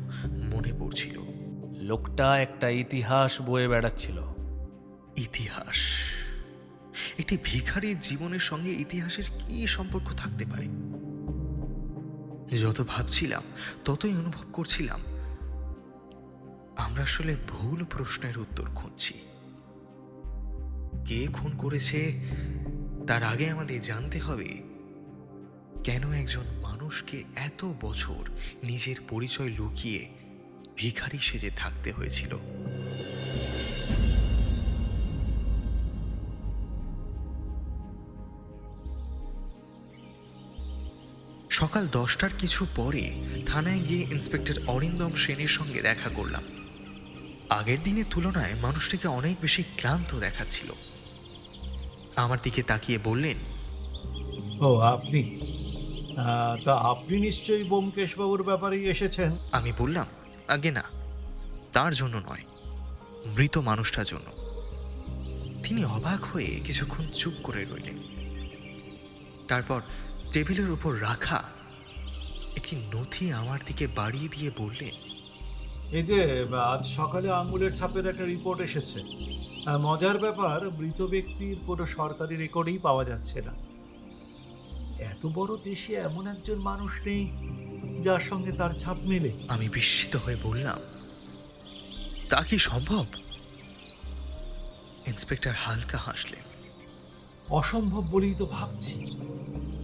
মনে পড়ছিল। লোকটা একটা ইতিহাস বয়ে বেড়াচ্ছিল। ইতিহাস? একটি ভিখারির জীবনের সঙ্গে ইতিহাসের কি সম্পর্ক থাকতে পারে? যত ভাবছিলাম ততই অনুভব করছিলাম আমরা আসলে ভুল প্রশ্নের উত্তর খুঁজছি। কে খুন করেছে তার আগে আমাদের জানতে হবে কেন একজন মানুষকে এত বছর নিজের পরিচয় লুকিয়ে ভিখারি সেজে থাকতে হয়েছিল। সকাল 10টার কিছু পরে থানায় গিয়ে ইন্সপেক্টর অরিন্দম সেনের সঙ্গে দেখা করলাম। আগের দিনের তুলনায় মানুষটিকে অনেক বেশি ক্লান্ত দেখাচ্ছিল। আমার দিকে তাকিয়ে বললেন, ও আপনি? তা আপনি নিশ্চয়ই ব্যোমকেশবাবুর ব্যাপারেই এসেছেন। আমি বললাম, আগে না, তার জন্য নয়, মৃত মানুষটার জন্য। তিনি অবাক হয়ে কিছুক্ষণ চুপ করে রইলেন। তারপর টেবিলের উপর রাখা একটি নথি আমার দিকে বাড়িয়ে দিয়ে বললেন, এই যে আজ সকালে আঙুলের ছাপের একটা রিপোর্ট এসেছে। মজার ব্যাপার, মৃত ব্যক্তির কোনো সরকারি রেকর্ডেই পাওয়া যাচ্ছে না। এত বড় দেশে এমন একজন মানুষ নেই যার সঙ্গে তার ছাপ মেলে। আমি বিস্মিত হয়ে বললাম, তা কি সম্ভব? ইন্সপেক্টর হালকা হাসলেন। অসম্ভব বলেই তো ভাবছি।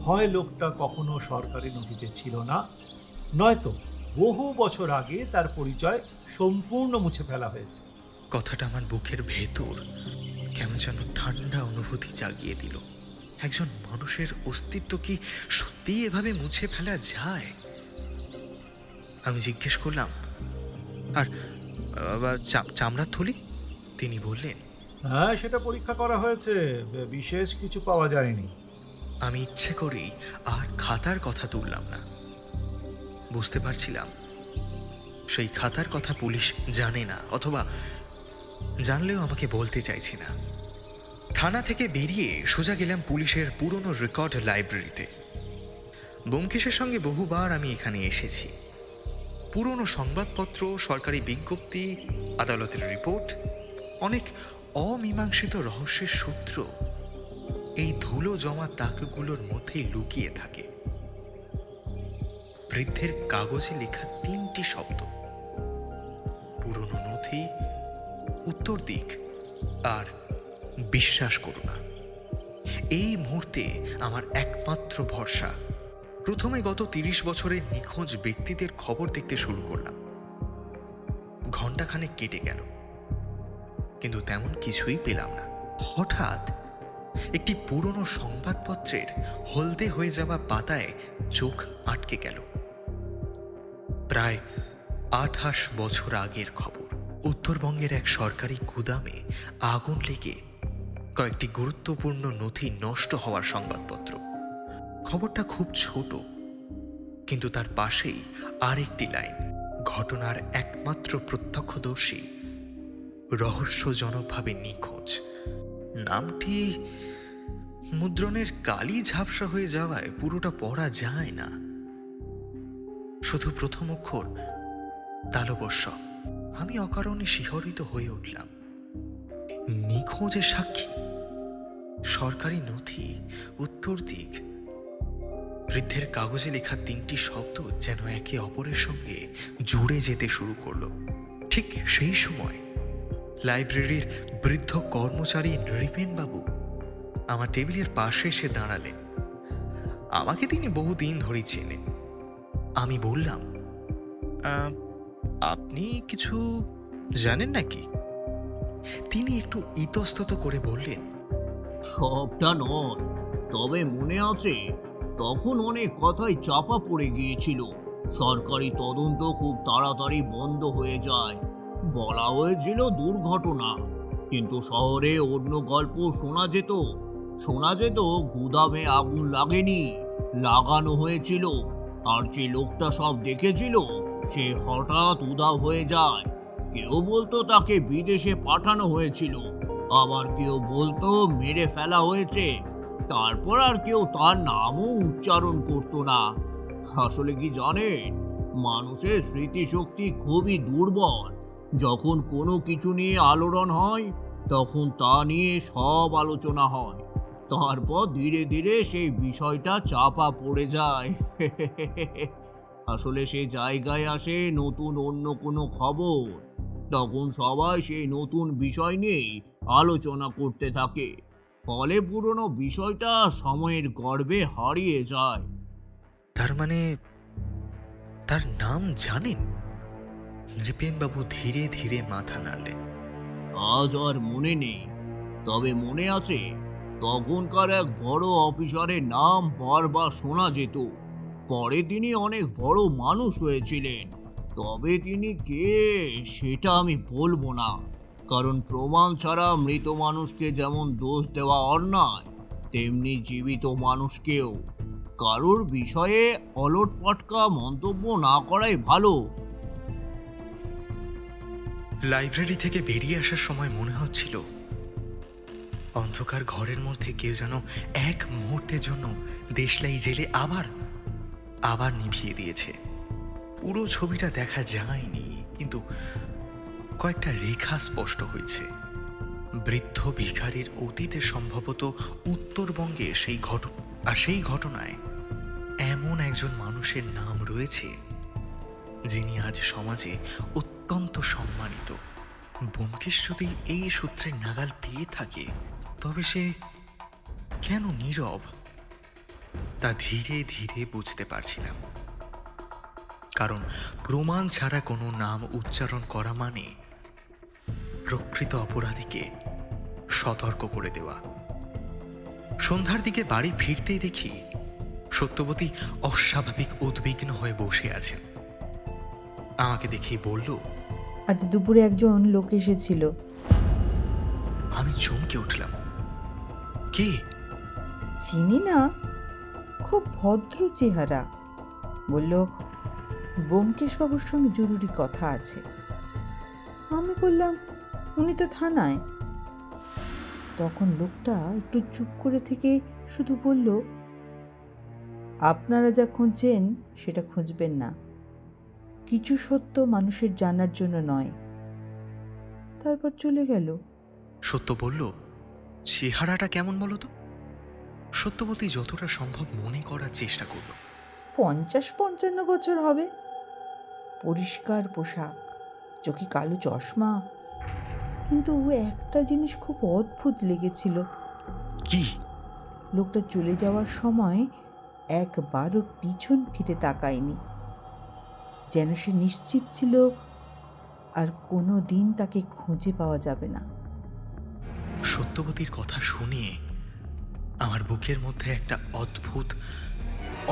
হয় লোকটা কখনো সরকারি নথিতে ছিল না, নয়তো বহু বছর আগে তার পরিচয় সম্পূর্ণ মুছে ফেলা হয়েছে। কথাটা আমার বুকের ভেতর কেমন যেন ঠান্ডা অনুভূতি জাগিয়ে দিল। একজন মানুষের অস্তিত্ব কি সত্যিই এভাবে মুছে ফেলা যায়? আমি জিজ্ঞেস করলাম, আর চামড়ার থলি? তিনি বললেন, হ্যাঁ, সেটা পরীক্ষা করা হয়েছে, বিশেষ কিছু পাওয়া যায়নি। আমি ইচ্ছে করেই আর খাতার কথা তুললাম না। বুঝতে পারছিলাম সেই খাতার কথা পুলিশ জানে না, অথবা জানলেও আমাকে বলতে চাইছে না। থানা থেকে বেরিয়ে সোজা গেলাম পুলিশের পুরনো রেকর্ড লাইব্রেরিতে। ব্যোমকেশের সঙ্গে বহুবার আমি এখানে এসেছি। পুরনো সংবাদপত্র, সরকারি বিজ্ঞপ্তি, আদালতের রিপোর্ট, অনেক অমীমাংসিত রহস্যের সূত্র এই ধুলো জমা তাকগুলোর মধ্যেই লুকিয়ে থাকে। বৃদ্ধের কাগজে লেখা 3টি শব্দ, পুরনো নথি, উত্তর দিক আর বিশ্বাস করো না। এই মুহূর্তে আমার একমাত্র ভরসা। প্রথমে গত 30 বছরের নিখোঁজ ব্যক্তিদের খবর দেখতে শুরু করলাম। ঘণ্টাখানেক কেটে গেল, কিন্তু তেমন কিছুই পেলাম না। হঠাৎ একটি পুরনো সংবাদপত্রের হলদে হয়ে যাওয়া পাতায় চোখ আটকে গেল। প্রায় 28 বছর আগের খবর। উত্তরবঙ্গের এক সরকারি গুদামে আগুন লেগে কয়েকটি গুরুত্বপূর্ণ নথি নষ্ট হওয়ার সংবাদপত্র। খবরটা খুব ছোট, কিন্তু তার পাশেই আরেকটি লাইন, ঘটনার একমাত্র প্রত্যক্ষদর্শী রহস্যজনকভাবে নিখোঁজ। নামটি মুদ্রণের কালি ঝাপসা হয়ে যাওয়ায় পুরোটা পড়া যায় না, শুধু প্রথম অক্ষর তালবস্য। আমি অকারণে শিহরিত হয়ে উঠলাম। নিখোঁজের সাক্ষী, সরকারি নথি, উত্তর দিক। বৃদ্ধের কাগজে লেখা 3টি শব্দ যেন একে অপরের সঙ্গে জুড়ে যেতে শুরু করলো। ঠিক সেই সময় লাইব্রেরির বৃদ্ধ কর্মচারী নৃপেনবাবু আমার টেবিলের পাশে এসে দাঁড়ালেন। আমাকে তিনি বহুদিন ধরেই চেনেন। আমি বললাম, আপনি কিছু জানেন নাকি? তিনি একটু ইতস্তত করে বললেন, সবটা নয়, তবে মনে আছে তখন অনেক কথাই চাপা পড়ে গিয়েছিল। সরকারি তদন্ত খুব তাড়াতাড়ি বন্ধ হয়ে যায়। বলা হয়েছিল দুর্ঘটনা, কিন্তু শহরে অন্য গল্প শোনা যেত গুদামে আগুন লাগেনি, লাগানো হয়েছিল। আর যে লোকটা সব দেখেছিল সে হঠাৎ উধাও হয়ে যায়। কেউ বলতো তাকে বিদেশে পাঠানো হয়েছিল, আবার কেউ বলতো মেরে ফেলা হয়েছে। তারপর আর কেউ তার নামও উচ্চারণ করতো না। আসলে কি জানেন, মানুষের স্মৃতিশক্তি খুবই দুর্বল। যখন কোনো কিছু নিয়ে আলোড়ন হয় তখন তা নিয়ে সব আলোচনা হয়, তারপর ধীরে ধীরে সেই বিষয়টা চাপা পড়ে যায়। আসলে সে জায়গায় আসে নতুন অন্য কোনো খবর, তখন সবাই সেই নতুন বিষয় নিয়েই আলোচনা করতে থাকে। ফলে পুরনো বিষয়টা সময়ের গর্ভে হারিয়ে যায়। তার মানে তার নাম জানেন? নৃপেনবাবু ধীরে ধীরে মাথা নাড়লেন। আজ আর মনে নেই, তবে মনে আছে তখনকার এক বড় অফিসারের নাম বারবার শোনা যেত। পরে তিনি অনেক বড় মানুষ হয়েছিলেন, তবে তিনি কে সেটা আমি বলবো না, কারণ প্রমাণ ছাড়া মৃত মানুষকে যেমন দোষ দেওয়া অন্যায়, তেমনি জীবিত মানুষকেও কারোর বিষয়ে অলটপাটকা মন্তব্য না করাই ভালো। লাইব্রেরি থেকে বেরিয়ে আসার সময় মনে হচ্ছিল অন্ধকার ঘরের মধ্যে কেউ যেন এক মুহূর্তের জন্য দেশলাই জেলে আবার নিভিয়ে দিয়েছে। পুরো ছবিটা দেখা যায়নি, কিন্তু কয়েকটা রেখা স্পষ্ট হয়েছে। বৃদ্ধ ভিখারির অতীতে সম্ভবত উত্তরবঙ্গে সেই ঘটনায় এমন একজন মানুষের নাম রয়েছে যিনি আজ সমাজে অত্যন্ত সম্মানিত। ব্যোমকেশ যদি এই সূত্রের নাগাল পেয়ে থাকে, তবে সে কেন নীরব তা ধীরে ধীরে বুঝতে পারছিলাম। কারণ প্রমাণ ছাড়া কোনো নাম উচ্চারণ করা মানে প্রকৃত অপরাধীকে সতর্ক করে দেওয়া। সন্ধ্যার দিকে বাড়ি ফিরতেই দেখি সত্যবতী অস্বাভাবিক উদ্বিগ্ন হয়ে বসে আছেন। আমাকে দেখেই বলল, আজ দুপুরে একজন লোক এসেছিল। আমি চমকে উঠলাম। কে? চিনি না, খুব ভদ্র চেহারা। বলল ব্যোমকেশ বাবুর সঙ্গে জরুরি কথা আছে। আমি বললাম উনি তো থানায়। তখন লোকটা একটু চুপ করে থেকে শুধু বলল, আপনারা যা খুঁজছেন সেটা খুঁজবেন না, কিছু সত্য মানুষের জানার জন্য নয়। তারপর চলে গেল। সত্য বলল, চেহারাটা কেমন বলো তো? সত্যবতী যতটা সম্ভব মনে করার চেষ্টা করল। 50-55 বছর হবে, পরিষ্কার পোশাক, চোখে কালো চশমা। কিন্তু একটা জিনিস খুব অদ্ভুত লেগেছিল, কি? লোকটা চলে যাওয়ার সময় একবারও পিছন ফিরে তাকায়নি, যেন সে নিশ্চিত ছিল আর কোনো দিন তাকে খুঁজে পাওয়া যাবে না। সত্যবতীর কথা শুনে আমার বুকের মধ্যে একটা অদ্ভুত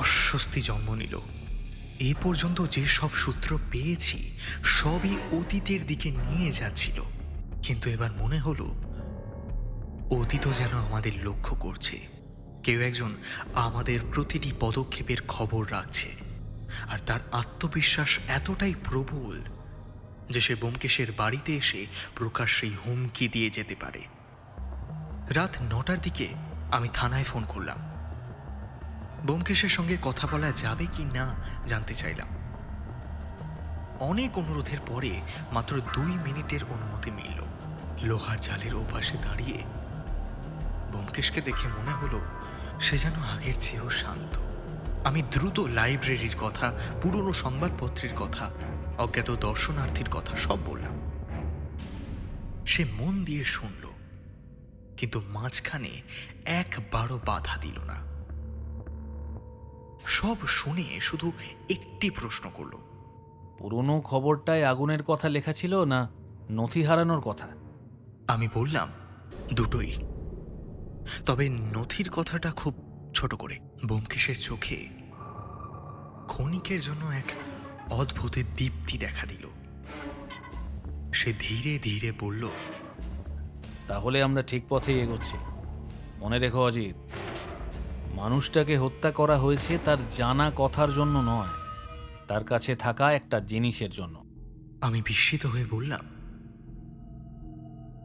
অস্বস্তি জন্ম নিল। এই পর্যন্ত যে সব সূত্র পেয়েছি সবই অতীতের দিকে নিয়ে যাচ্ছিল, কিন্তু এবার মনে হলো অতীতও যেন আমাদের লক্ষ্য করছে। কেউ একজন আমাদের প্রতিটি পদক্ষেপের খবর রাখছে, আর তার আত্মবিশ্বাস এতটাই প্রবল যে সে ব্যোমকেশের বাড়িতে এসে প্রকাশ্যেই হুমকি দিয়ে যেতে পারে। রাত 9টার দিকে আমি থানায় ফোন করলাম। ব্যোমকেশের সঙ্গে কথা বলা যাবে কি না জানতে চাইলাম। অনেক অনুরোধের পরে মাত্র 2 মিনিটের অনুমতি মিলল। লোহার জালের ওপাশে দাঁড়িয়ে ব্যোমকেশকে দেখে মনে হলো সে যেন আগের চেয়েও শান্ত। আমি দ্রুত লাইব্রেরির কথা, পুরনো সংবাদপত্রের কথা, অজ্ঞাত দর্শনার্থীর কথা সব বললাম। সে মন দিয়ে শুনল, কিন্তু মাঝখানে একবারও বাধা দিল না। সব শুনে শুধু একটি প্রশ্ন করল, পুরনো খবরটায় আগুনের কথা লেখা ছিল না নথি হারানোর কথা? আমি বললাম দুটোই, তবে নথির কথাটা খুব ছোট করে। ব্যোমকেশের চোখে ক্ষণিকের জন্য এক অদ্ভুত দীপ্তি দেখা দিল। সে ধীরে ধীরে বলল, তাহলে আমরা ঠিক পথেই এগোচ্ছি। মনে রেখো অজিত, মানুষটাকে হত্যা করা হয়েছে তার জানা কথার জন্য নয়, তার কাছে থাকা একটা জিনিসের জন্য। আমি বিস্মিত হয়ে বললাম,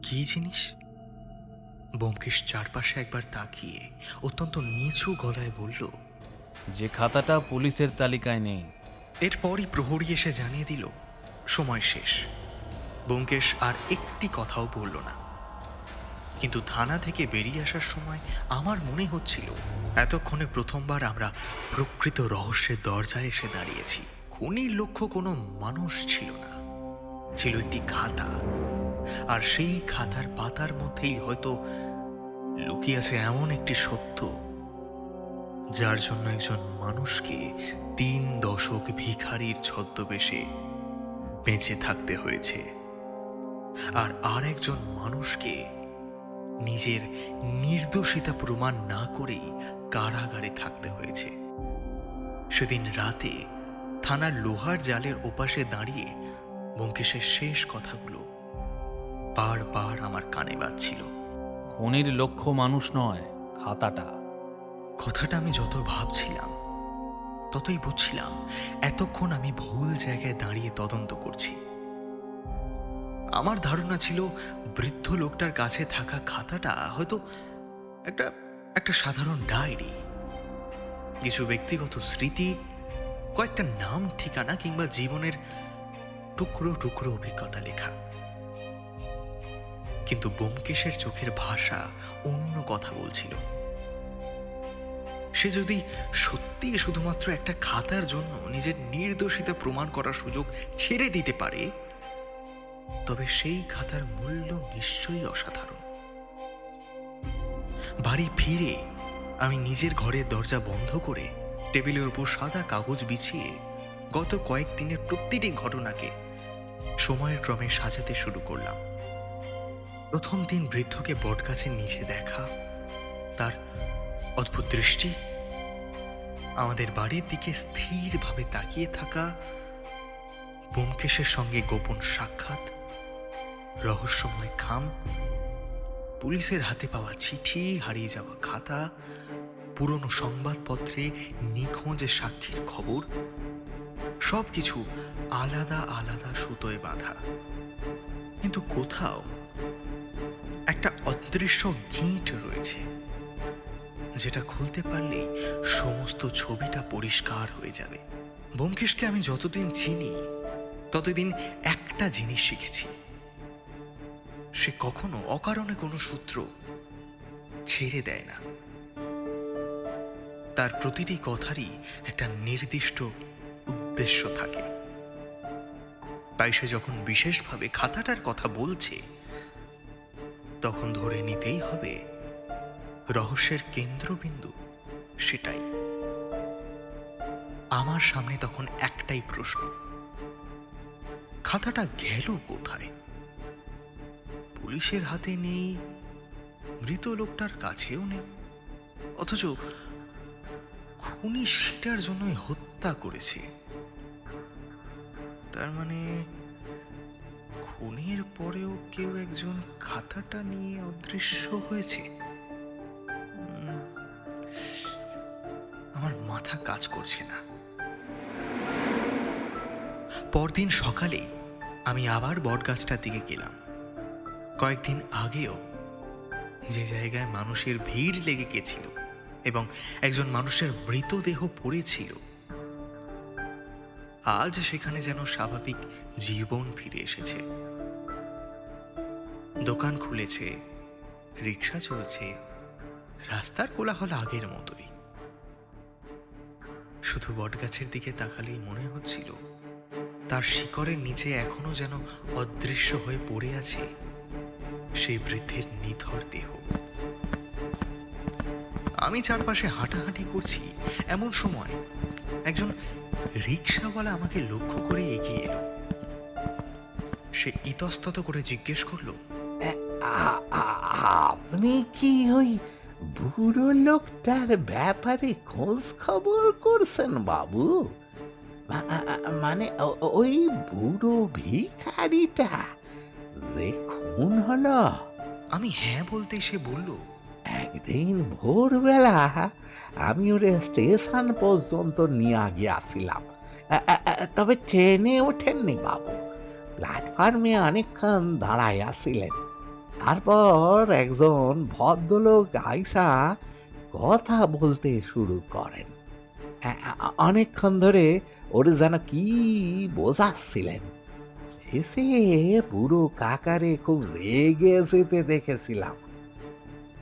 কি জিনিস? ব্যোমকেশ চারপাশে একবার তাকিয়ে অত্যন্ত নিচু গলায় বলল, যে খাতাটা পুলিশের তালিকায় নেই। এরপরই প্রহরী এসে জানিয়ে দিল সময় শেষ। ব্যোমকেশ আর একটি কথাও বলল না, কিন্তু থানা থেকে বেরিয়ে আসার সময় আমার মনে হচ্ছিল এতক্ষণে প্রথমবার আমরা প্রকৃত রহস্যের দরজায় এসে দাঁড়িয়েছি। খুনির লক্ষ্য কোনো মানুষ ছিল না, ছিল একটি খাতা, আর সেই খাতার পাতার মধ্যেই হয়তো লুকিয়ে আছে এমন একটি সত্য যার জন্য একজন মানুষকে 3 দশক ভিখারির ছদ্মবেশে বেঁচে থাকতে হয়েছে, আর একজন মানুষকে নিজের নির্দোষিতা প্রমাণ না করেই কারাগারে থাকতে হয়েছে। সেদিন রাতে থানার লোহার জালের ওপাশে দাঁড়িয়ে ব্যোমকেশের শেষ কথাগুলো বারবার আমার কানে বাজছিল। খুনির লক্ষ্য মানুষ নয়, খাতাটা। কথাটা আমি যত ভাবছিলাম ততই বুঝছিলাম এতক্ষণ আমি ভুল জায়গায় দাঁড়িয়ে তদন্ত করছি। আমার ধারণা ছিল বৃদ্ধ লোকটার কাছে থাকা খাতাটা হয়তো একটা সাধারণ ডায়েরি, কিছু ব্যক্তিগত স্মৃতি, কয়েকটা নাম ঠিকানা কিংবা জীবনের টুকরো টুকরো অভিজ্ঞতা লেখা। কিন্তু ব্যোমকেশের চোখের ভাষা অন্য কথা বলছিল। সে যদি সত্যি শুধুমাত্র একটা খাতার জন্য নিজের নির্দোষিতা প্রমাণ করার সুযোগ ছেড়ে দিতে পারে, তবে সেই খাতার মূল্য নিশ্চয়ই অসাধারণ। বাড়ি ফিরে আমি নিজের ঘরের দরজা বন্ধ করে টেবিলের উপর সাদা কাগজ বিছিয়ে গত কয়েকদিনের প্রতিটি ঘটনাকে সময়ের ক্রমে সাজাতে শুরু করলাম। প্রথম দিন বৃদ্ধকে বটগাছের নিচে দেখা, তার অদ্ভুত দৃষ্টি, আমাদের বাড়ির দিকে স্থিরভাবে তাকিয়ে থাকা, ব্যোমকেশের সঙ্গে গোপন সাক্ষাৎ, রহস্যময় খাম, পুলিশের হাতে পাওয়া চিঠি, হারিয়ে যাওয়া খাতা, পুরনো সংবাদপত্রে নিখোঁজ সাক্ষীর খবর, সবকিছু আলাদা আলাদা সুতোয় বাঁধা, কিন্তু কোথাও একটা অদৃশ্য গিঁট রয়েছে, যেটা খুলতে পারলেই সমস্ত ছবিটা পরিষ্কার হয়ে যাবে। ব্যোমকেশকে আমি যতদিন চিনি ততদিন একটা জিনিস শিখেছি, সে কখনো অকারণে কোনো সূত্র ছেড়ে দেয় না। তার প্রতিটি কথারই একটা নির্দিষ্ট উদ্দেশ্য থাকে। তাই সে যখন বিশেষভাবে খাতাটার কথা বলছে, তখন ধরে নিতেই হবে রহস্যের কেন্দ্রবিন্দু সেটাই। আমার সামনে তখন একটাই প্রশ্ন, খাতাটা গেল কোথায়? পুলিশের হাতে নেই, মৃত লোকটার কাছেও নেই, অথচ খুনি সেটার জন্যই হত্যা করেছে। তার মানে খুনের পরেও কেউ একজন খাতাটা নিয়ে অদৃশ্য হয়েছে। আমার মাথা কাজ করছে না। পরদিন সকালেই আমি আবার বটগাছটার দিকে গেলাম। কয়েকদিন আগেও যে জায়গায় মানুষের ভিড় লেগে গেছিল এবং একজন মানুষের মৃতদেহ পড়েছিল, আজ সেখানে যেন স্বাভাবিক জীবন ফিরে এসেছে। দোকান খুলেছে, রিক্সা চলছে, রাস্তার কোলাহল আগের মতোই। শুধু বটগাছের দিকে তাকালেই মনে হচ্ছিল তার শিকড়ের নিচে এখনো যেন অদৃশ্য হয়ে পড়ে আছে সেই বৃদ্ধের নিথর দেহ। আমি চারপাশে হাঁটাহাঁটি করছি, এমন সময় একজন রিক্সাওয়ালা আমাকে লক্ষ্য করে এগিয়ে এলো। সে ইতস্তত করে জিজ্ঞেস করলো, আপনি কি ওই বুড়ো লোকটার ব্যাপারে খোঁজ খবর করছেন বাবু? মানে ওই বুড়ো ভিখারিটা যে খুন হলো? আমি হ্যাঁ বলতেই সে বলল, একদিন ভোরবেলা আমি ওরে স্টেশন পর্যন্ত নিয়ে গিয়েছিলাম, তবে ট্রেনে ওঠেননি বাবু। প্ল্যাটফর্মে অনেকক্ষণ দাঁড়ায় আসছিলেন। তারপর একজন ভদ্রলোক আইসা কথা বলতে শুরু করেন। অনেকক্ষণ ধরে ওর যেন কি বোঝাচ্ছিলেন। শেষে বুড়ো কাকারে খুব রেগে যেতে দেখেছিলাম।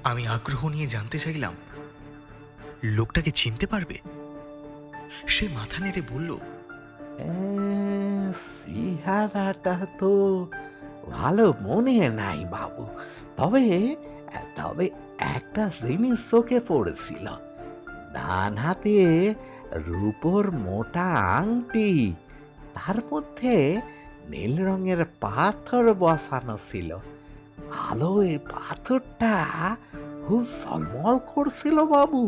আমি আগ্রহ নিয়ে জানতে চাইলাম, লোকটাকে চিনতে পারবে? সে মাথা নেড়ে বলল, চেহারাটা তো ভালো মনে নাই বাবু, তবে তবে একটা জিনিস চোখে পড়েছিল। ডান হাতে রূপোর মোটা আংটি, তার মধ্যে নীল রঙের পাথর বসানো ছিল। আলোয় পাথরটা খুব ঝলমল করছিল বাবু।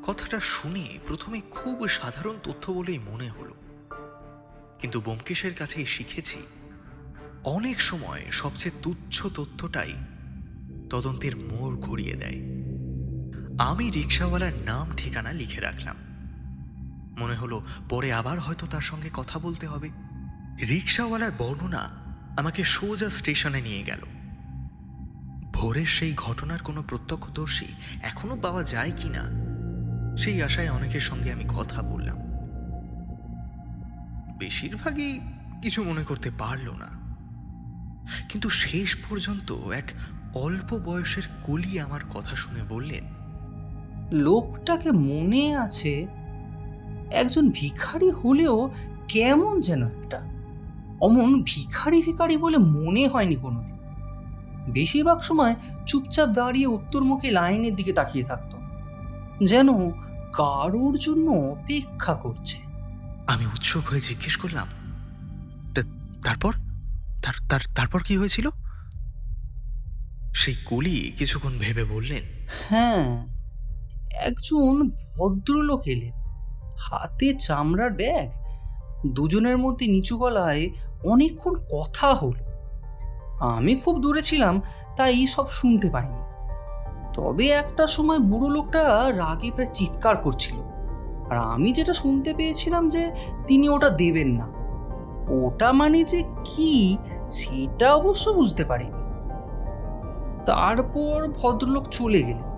কথাটা শুনে প্রথমে খুব সাধারণ তথ্য বলেই মনে হলো, কিন্তু ব্যোমকেশের কাছেই শিখেছি অনেক সময় সবচেয়ে তুচ্ছ তথ্যটাই তদন্তের মোড় ঘুরিয়ে দেয়। আমি রিক্সাওয়ালার নাম ঠিকানা লিখে রাখলাম। মনে হলো পরে আবার হয়তো তার সঙ্গে কথা বলতে হবে। রিক্সাওয়ালার বর্ণনা আমাকে সোজা স্টেশনে নিয়ে গেল। ভোরের সেই ঘটনার কোনো প্রত্যক্ষদর্শী এখনো পাওয়া যায় কিনা সেই আশায় অনেকের সঙ্গে আমি কথা বললাম। বেশিরভাগই কিছু মনে করতে পারল না। কিন্তু শেষ পর্যন্ত এক অল্প বয়সের কলি আমার কথা শুনে বললেন, লোকটাকে মনে আছে, একজন ভিখারি হলেও কেমন যেন একটা, অমন ভিখারি ভিখারি বলে মনে হয়নি কোনোদিন। বেশিরভাগ সময় চুপচাপ দাঁড়িয়ে উত্তরমুখী লাইনের দিকে তাকিয়ে থাকতো, যেন কারোর জন্য অপেক্ষা করছে। আমি উৎসুক হয়ে জিজ্ঞেস করলাম, তারপর তারপর কি হয়েছিল? সেই কলি কিছুক্ষণ ভেবে বললেন, হ্যাঁ, একজন ভদ্রলোক এলেন, হাতে চামড়ার ব্যাগ, দুজনের মধ্যে নিচু গলায় অনেকক্ষণ কথা হলো। আমি খুব দূরে ছিলাম, তাই সব শুনতে পাইনি। তবে একটা সময় বুড়ো লোকটা রাগে প্রায় চিৎকার করছিল, আর আমি যেটা শুনতে পেয়েছিলাম যে তিনি ওটা দেবেন না। ওটা মানে যে কি সেটা অবশ্য বুঝতে পারিনি। তারপর ভদ্রলোক চলে গেলেন।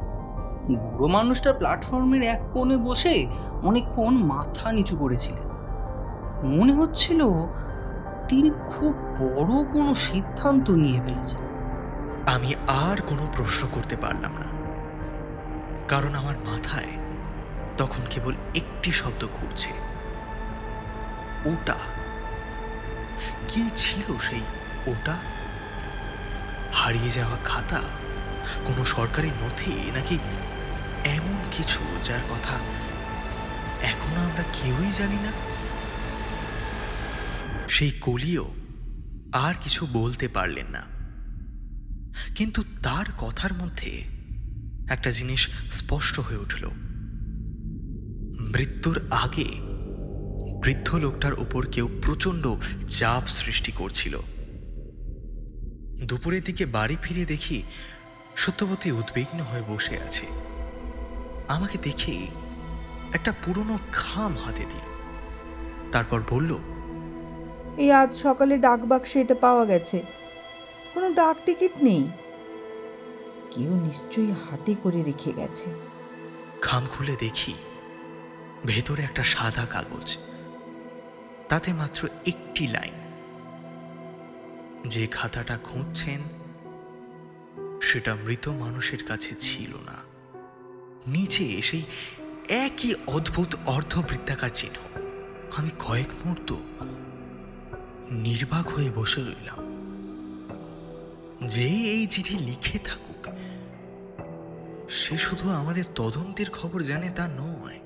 বুড়ো মানুষটা প্ল্যাটফর্মের এক কোণে বসে অনেকক্ষণ মাথা নিচু করেছিলেন। মনে হচ্ছিল তিনি খুব বড় কোনো সিদ্ধান্ত নিয়ে ফেলেছেন। আমি আর কোনো প্রশ্ন করতে পারলাম না, কারণ আমার মাথায় তখন কেবল একটি শব্দ ঘুরছে, ওটা। কি ছিল সেই ওটা? হারিয়ে যাওয়া খাতা, কোনো সরকারি নথি, নাকি এমন কিছু যার কথা এখনো আমরা কেউই জানি না? সেই কলিও আর কিছু বলতে পারলেন না, কিন্তু তার কথার মধ্যে একটা জিনিস স্পষ্ট হয়ে উঠল। মৃত্যুর আগে বৃদ্ধ লোকটার উপর কেউ প্রচণ্ড চাপ সৃষ্টি করছিল। দুপুরের দিকে বাড়ি ফিরে দেখি সত্যবতী উদ্বিগ্ন হয়ে বসে আছে। আমাকে দেখে একটা পুরনো খাম হাতে দিল, তারপর বলল, এই আজ সকালে ডাক বাক্সে এটা পাওয়া গেছে। কোনো ডাক টিকিট নেই, কেউ নিশ্চয়ই হাতে করে রেখে গেছে। খাম খুলে দেখি ভেতরে একটা সাদা কাগজ, তাতে মাত্র একটি লাইন। যে খাতাটা খুঁজছেন সেটা মৃত মানুষের কাছে ছিল না। নিচে সেই একই অদ্ভুত অর্ধবৃত্তাকার চিহ্ন। আমি কয়েক মুহূর্ত নির্বাক হয়ে বসে রইলাম। যেই এই চিঠি লিখে থাকুক, সে শুধু আমাদের তদন্তের খবর জানে তা নয়,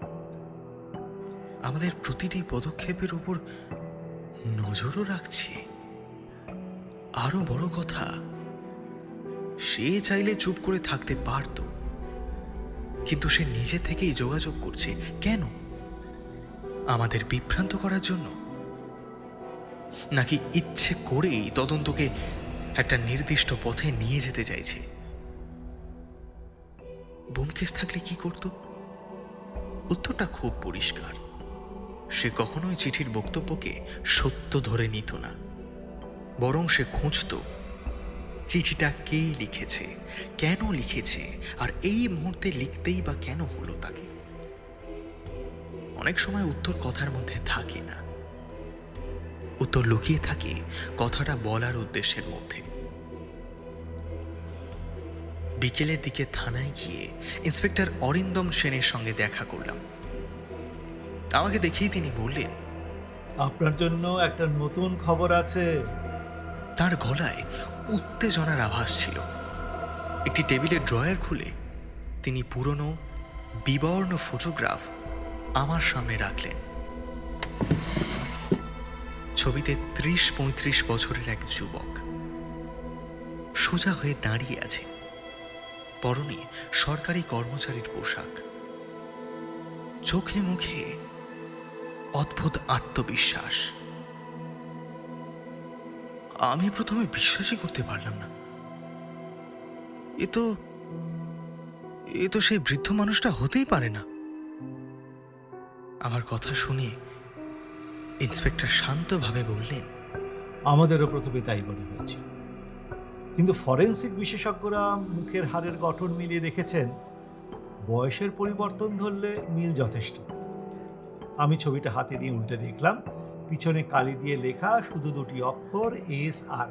আমাদের প্রতিটি পদক্ষেপের উপর নজরও রাখছে। আরো বড় কথা, সে চাইলে চুপ করে থাকতে পারত, কিন্তু সে নিজে থেকেই যোগাযোগ করছে। কেন? আমাদের বিভ্রান্ত করার জন্য, নাকি ইচ্ছে করেই তদন্তকে একটা নির্দিষ্ট পথে নিয়ে যেতে চাইছে? ব্যোমকেশ থাকলে কি করত? উত্তরটা খুব পরিষ্কার। সে কখনোই চিঠির বক্তব্যকে সত্য ধরে নিত না, বরং সে খুঁজত চিঠিটা কে লিখেছে, কেন লিখেছে, আর এই মুহূর্তে লিখতেই বা কেন হলো তাকে। অনেক সময় উত্তর কথার মধ্যে থাকে না, উত্তর লুকিয়ে থাকে কথাটা বলার উদ্দেশ্যের মধ্যে। বিকেলের দিকে থানায় গিয়ে ইন্সপেক্টর অরিন্দম সেনের সঙ্গে দেখা করলাম। আমাকে দেখেই তিনি বললেন, আপনার জন্য একটা নতুন খবর আছে। তার গলায় উত্তেজনার আভাস ছিল। একটি টেবিলের ড্রয়ার খুলে তিনি পুরনো বিবর্ণ ফটোগ্রাফ আমার সামনে রাখলেন। ছবিতে ৩০-৩৫ বছরের এক যুবক সোজা হয়ে দাঁড়িয়ে আছে, পরনে সরকারি কর্মচারীর পোশাক, চোখে মুখে অদ্ভুত আত্মবিশ্বাস। আমি প্রথমে বিশ্বাসই করতে পারলাম না। এ তো সেই বৃদ্ধ মানুষটা হতেই পারে না। আমার কথা শুনে ইন্সপেক্টর শান্তভাবে বললেন, আমাদেরও প্রথমে তাই মনে হয়েছিল, কিন্তু ফরেনসিক বিশেষজ্ঞরা মুখের হাড়ের গঠন মিলিয়ে দেখেছেন বয়সের পরিবর্তন ধরলে মিল যথেষ্ট। আমি ছবিটা হাতে নিয়ে উল্টে দেখলাম, পিছনে কালি দিয়ে লেখা শুধু দুটি অক্ষর SR।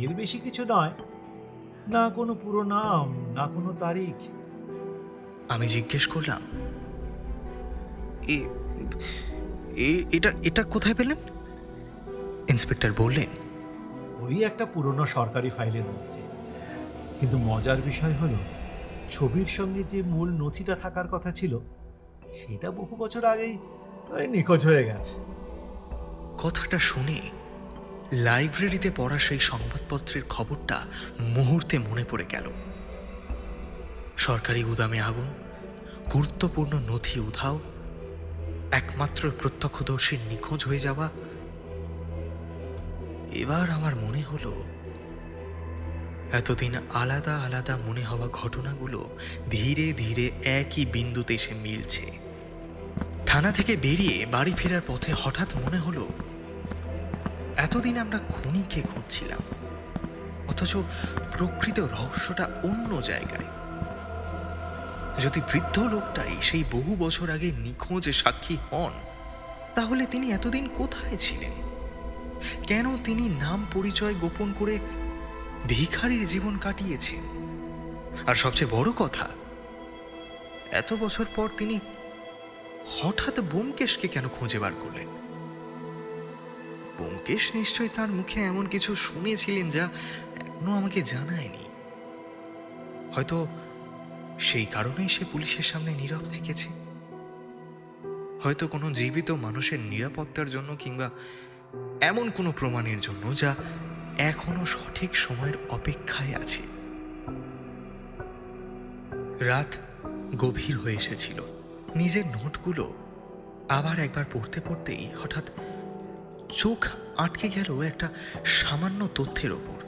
এর বেশি কিছু নয়, না কোনো পুরো নাম, না কোনো তারিখ। আমি জিজ্ঞেস করলাম, এটা এটা কোথায় পেলেন? ইন্সপেক্টর বললেন, ওই একটা পুরনো সরকারি ফাইলের মধ্যে। কিন্তু মজার বিষয় হলো, ছবির সঙ্গে যে মূল নথিটা থাকার কথা ছিল সেটা বহু বছর আগেই নিখোঁজ হয়ে গেছে। কথাটা শুনে লাইব্রেরিতে পড়া সেই সংবাদপত্রের খবরটা মুহূর্তে মনে পড়ে গেল। সরকারি গুদামে আগুন, গুরুত্বপূর্ণ নথি উধাও, একমাত্র প্রত্যক্ষদর্শীর নিখোঁজ হয়ে যাওয়া। এবার আমার মনে হলো, এতদিন আলাদা আলাদা মনে হওয়া ঘটনাগুলো ধীরে ধীরে একই বিন্দুতে এসে মিলছে। থানা থেকে বেরিয়ে বাড়ি ফেরার পথে হঠাৎ মনে হলো, এতদিন আমরা খুনিকে খুঁজছিলাম, অথচ প্রকৃত রহস্যটা অন্য জায়গায়। যদি বৃদ্ধ লোকটাই সেই বহু বছর আগে নিখোঁজ সাক্ষী হন, তাহলে তিনি এতদিন কোথায় ছিলেন? কেন তিনি নাম পরিচয় গোপন করে ভিখারির জীবন কাটিয়েছেন? আর সবচেয়ে বড় কথা, এত বছর পর তিনি হঠাৎ ব্যোমকেশকে কেন খুঁজে বার করলেন? ব্যোমকেশ নিশ্চয়ই তার মুখে এমন কিছু শুনেছিলেন যা এখনো আমাকে জানায়নি। হয়তো সেই কারণেই সে পুলিশের সামনে নীরব থেকেছে। হয়তো কোনো জীবিত মানুষের নিরাপত্তার জন্য, কিংবা এমন কোনো প্রমাণের জন্য যা এখনো সঠিক সময়ের অপেক্ষায় আছে। রাত গভীর হয়ে এসেছিল। নিজের নোটগুলো আবার একবার পড়তে পড়তেই হঠাৎ চোখ আটকে গেল একটা সামান্য তথ্যের ওপর।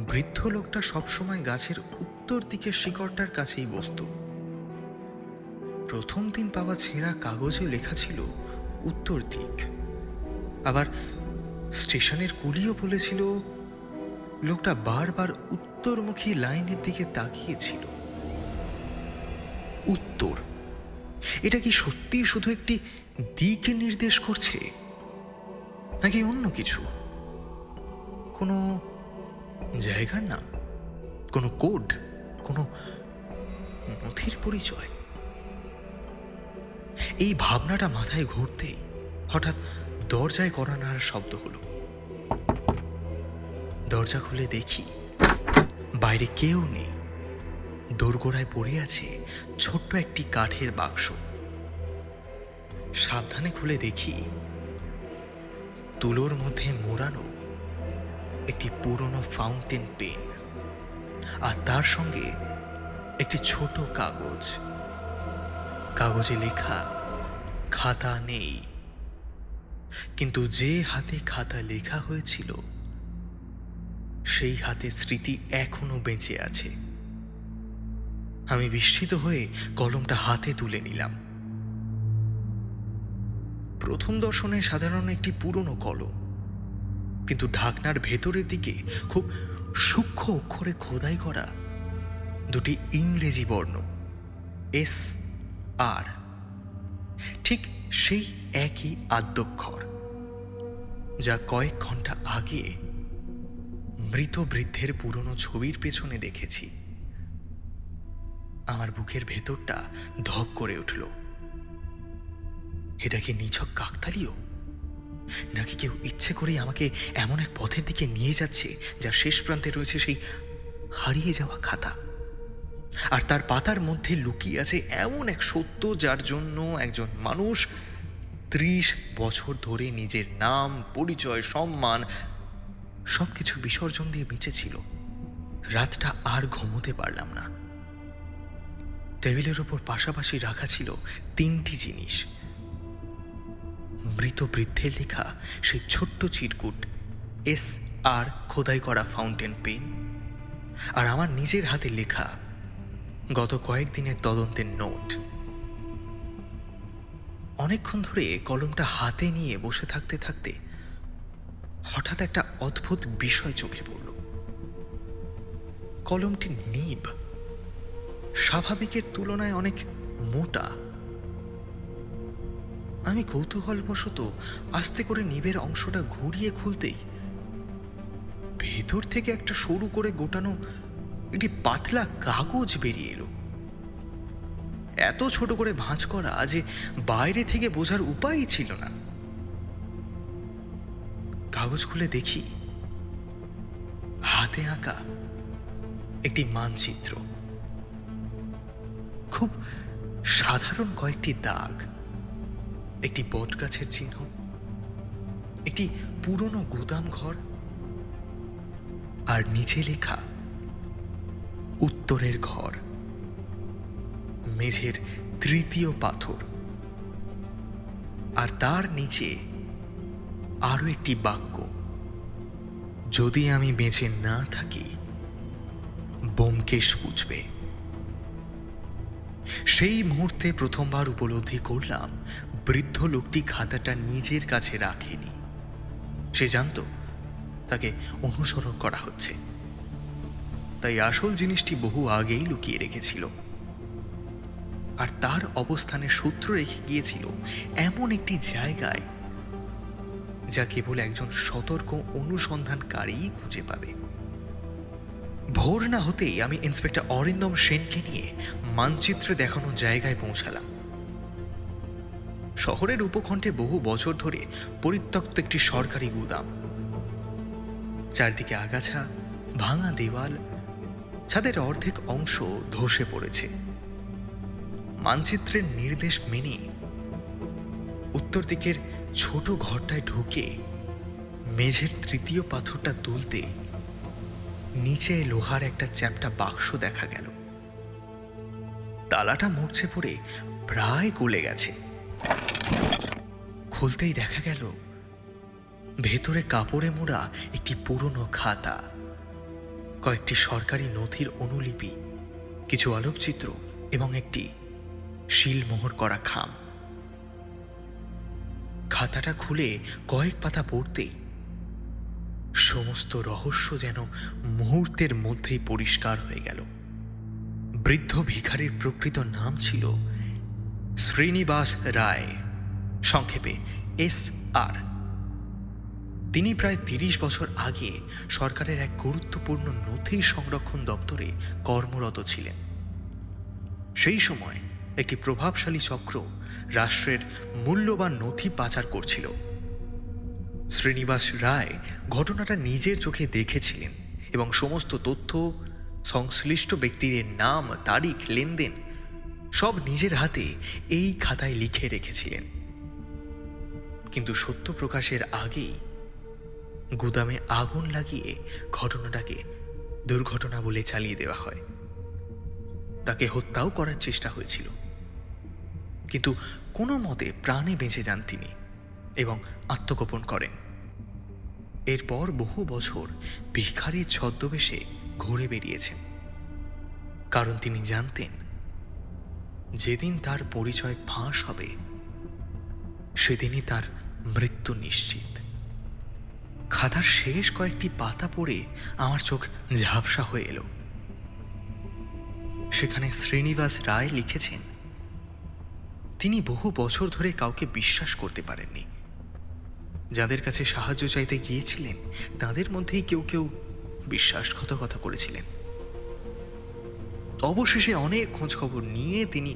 বৃদ্ধ লোকটা সবসময় গাছের উত্তর দিকের শিকড়টার কাছেই বসত। প্রথম দিন পাওয়া ছেঁড়া কাগজে লেখা ছিল উত্তর দিক। আবার স্টেশনের কুলিও বলেছিল লোকটা বারবার উত্তরমুখী লাইনের দিকে তাকিয়েছিল। উত্তর, এটা কি সত্যি শুধু একটি দিক নির্দেশ করছে, নাকি অন্য কিছু? কোনো জায়গার নাম, কোনো কোড, কোনো নথির পরিচয়? এই ভাবনাটা মাথায় ঘুরতেই হঠাৎ দরজায় কড়া নাড়ার শব্দ হলো। দরজা খুলে দেখি বাইরে কেউ নেই। দোরগোড়ায় পড়ে আছে ছোট্ট একটি কাঠের বাক্স। সাবধানে খুলে দেখি তুলোর মধ্যে মোড়ানো একটি পুরনো ফাউন্টেন পেন, আর তার সঙ্গে একটি ছোট কাগজ। কাগজে লেখা খাতা নেই, কিন্তু যে হাতে খাতা লেখা হয়েছিল সেই হাতে স্মৃতি এখনো বেঁচে আছে। আমি বিস্মিত হয়ে কলমটা হাতে তুলে নিলাম। প্রথম দর্শনে সাধারণ একটি পুরনো কলম, কিন্তু ঢাকনার ভেতরের দিকে খুব সূক্ষ্ম অক্ষরে খোদাই করা দুটি ইংরেজি বর্ণ SR, ঠিক সেই একই আদ্যক্ষর যা কয়েক ঘন্টা আগে মৃত বৃদ্ধের পুরনো ছবির পেছনে দেখেছি। আমার বুকের ভেতরটা ধক করে উঠল। এটা কি নিছক কাকতালীয়, নাকি কেউ ইচ্ছে করেই আমাকে এমন এক পথের দিকে নিয়ে যাচ্ছে যার শেষ প্রান্তে রয়েছে সেই হারিয়ে যাওয়া খাতা, আর তার পাতার মধ্যে লুকিয়ে আছে এমন এক সত্য যার জন্য একজন মানুষ 30 বছর ধরে নিজের নাম, পরিচয়, সম্মান সবকিছু বিসর্জন দিয়ে বেঁচেছিল। রাতটা আর ঘুমোতে পারলাম না। টেবিলের ওপর পাশাপাশি রাখা ছিল 3টি জিনিস: মৃত বৃদ্ধের লেখা সেই ছোট্ট চিরকুট SR খোদাই করা ফাউন্টেন পেন, আর আমার নিজের হাতে লেখা গত কয়েকদিনের তদন্তের নোট। অনেকক্ষণ ধরে কলমটা হাতে নিয়ে বসে থাকতে থাকতে হঠাৎ একটা অদ্ভুত বিষয় চোখে পড়ল। কলমটির নিব স্বাভাবিকের তুলনায় অনেক মোটা। আমি কৌতূহলবশত আস্তে করে নিবের অংশটা ঘুরিয়ে খুলতেই ভেতর থেকে একটা সরু করে গোটানো একটি পাতলা কাগজ বেরিয়ে এলো। এত ছোট করে ভাঁজ করা যে বাইরে থেকে বোঝার উপায়ই ছিল না। কাগজ খুলে দেখি হাতে আঁকা একটি মানচিত্র, খুব সাধারণ কয়েকটি দাগ, একটি বটগাছের চিহ্ন, একটি পুরনো গুদাম ঘর, আর নিচে লেখা উত্তরের ঘর, মেঝের তৃতীয় পাথর, আর তার নিচে আরো একটি বাক্য, যদি আমি বেঁচে না থাকি ব্যোমকেশ বুঝবে। সেই মুহূর্তে প্রথমবার উপলব্ধি করলাম বৃদ্ধ লোকটি খাতাটা নিজের কাছে রাখেনি। সে জানত তাকে অনুসরণ করা হচ্ছে, তাই আসল জিনিসটি বহু আগেই লুকিয়ে রেখেছিল, আর তার অবস্থানের সূত্র রেখে গিয়েছিল এমন একটি জায়গায় যা কেবল একজন সতর্ক অনুসন্ধানকারীই খুঁজে পাবে। ভোর না হতেই আমি ইন্সপেক্টর অরিন্দম সেনকে নিয়ে মানচিত্রে দেখানো জায়গায় পৌঁছালাম। শহরের উপকণ্ঠে বহু বছর ধরে পরিত্যক্ত একটি সরকারি গুদাম। চারদিকে আগাছা, ভাঙা দেওয়াল, ছাদের অর্ধেক অংশ ধসে পড়েছে। মানচিত্রের নির্দেশ মেনে উত্তর দিকের ছোট ঘরটায় ঢুকে মেঝের তৃতীয় পাথরটা তুলতে নিচে লোহার একটা চ্যাপ্টা বাক্স দেখা গেল। তালাটা মরচে পড়ে প্রায় গলে গেছে। খুলতেই দেখা গেল ভেতরে কাপড়ে মোড়া একটি পুরনো খাতা, কয়েকটি সরকারি নথির অনুলিপি, কিছু আলোকচিত্র এবং একটি শিলমোহর করা খাম। খাতাটা খুলে কয়েক পাতা পড়তেই সমস্ত রহস্য যেন মুহূর্তের মধ্যেই পরিষ্কার হয়ে গেল। বৃদ্ধ ভিখারির প্রকৃত নাম ছিল শ্রীনিবাস রায়, সংক্ষেপে SR। তিনি প্রায় 30 বছর আগে সরকারের এক গুরুত্বপূর্ণ নথি সংরক্ষণ দপ্তরে কর্মরত ছিলেন। সেই সময় একটি প্রভাবশালী চক্র রাষ্ট্রের মূল্যবান নথি পাচার করছিল। শ্রীনিবাস রায় ঘটনাটা নিজের চোখে দেখেছিলেন এবং সমস্ত তথ্য, সংশ্লিষ্ট ব্যক্তিদের নাম, তারিখ, লেনদেন সব নিজের হাতে এই খাতায় লিখে রেখেছিলেন। কিন্তু সত্য প্রকাশের আগেই গুদামে আগুন লাগিয়ে ঘটনাটাকে দুর্ঘটনা বলে চালিয়ে দেওয়া হয়। তাকে হত্যাও করার চেষ্টা হয়েছিল, কিন্তু কোনো মতে প্রাণে বেঁচে যান তিনি এবং আত্মগোপন করেন। এরপর বহু বছর ভিখারির ছদ্মবেশে ঘুরে বেরিয়েছেন, কারণ তিনি জানতেন যেদিন তার পরিচয় ফাঁস হবে সেদিনই তার মৃত্যু নিশ্চিত। খাতার শেষ কয়েকটি পাতা পড়ে আমার চোখ ঝাপসা হয়ে এলো। সেখানে শ্রীনিবাস রায় লিখেছেন তিনি বহু বছর ধরে কাউকে বিশ্বাস করতে পারেননি। যাদের কাছে সাহায্য চাইতে গিয়েছিলেন তাদের মধ্যেই কেউ কেউ বিশ্বাসঘাতকতা করেছিলেন। অবশেষে অনেক খোঁজখবর নিয়ে তিনি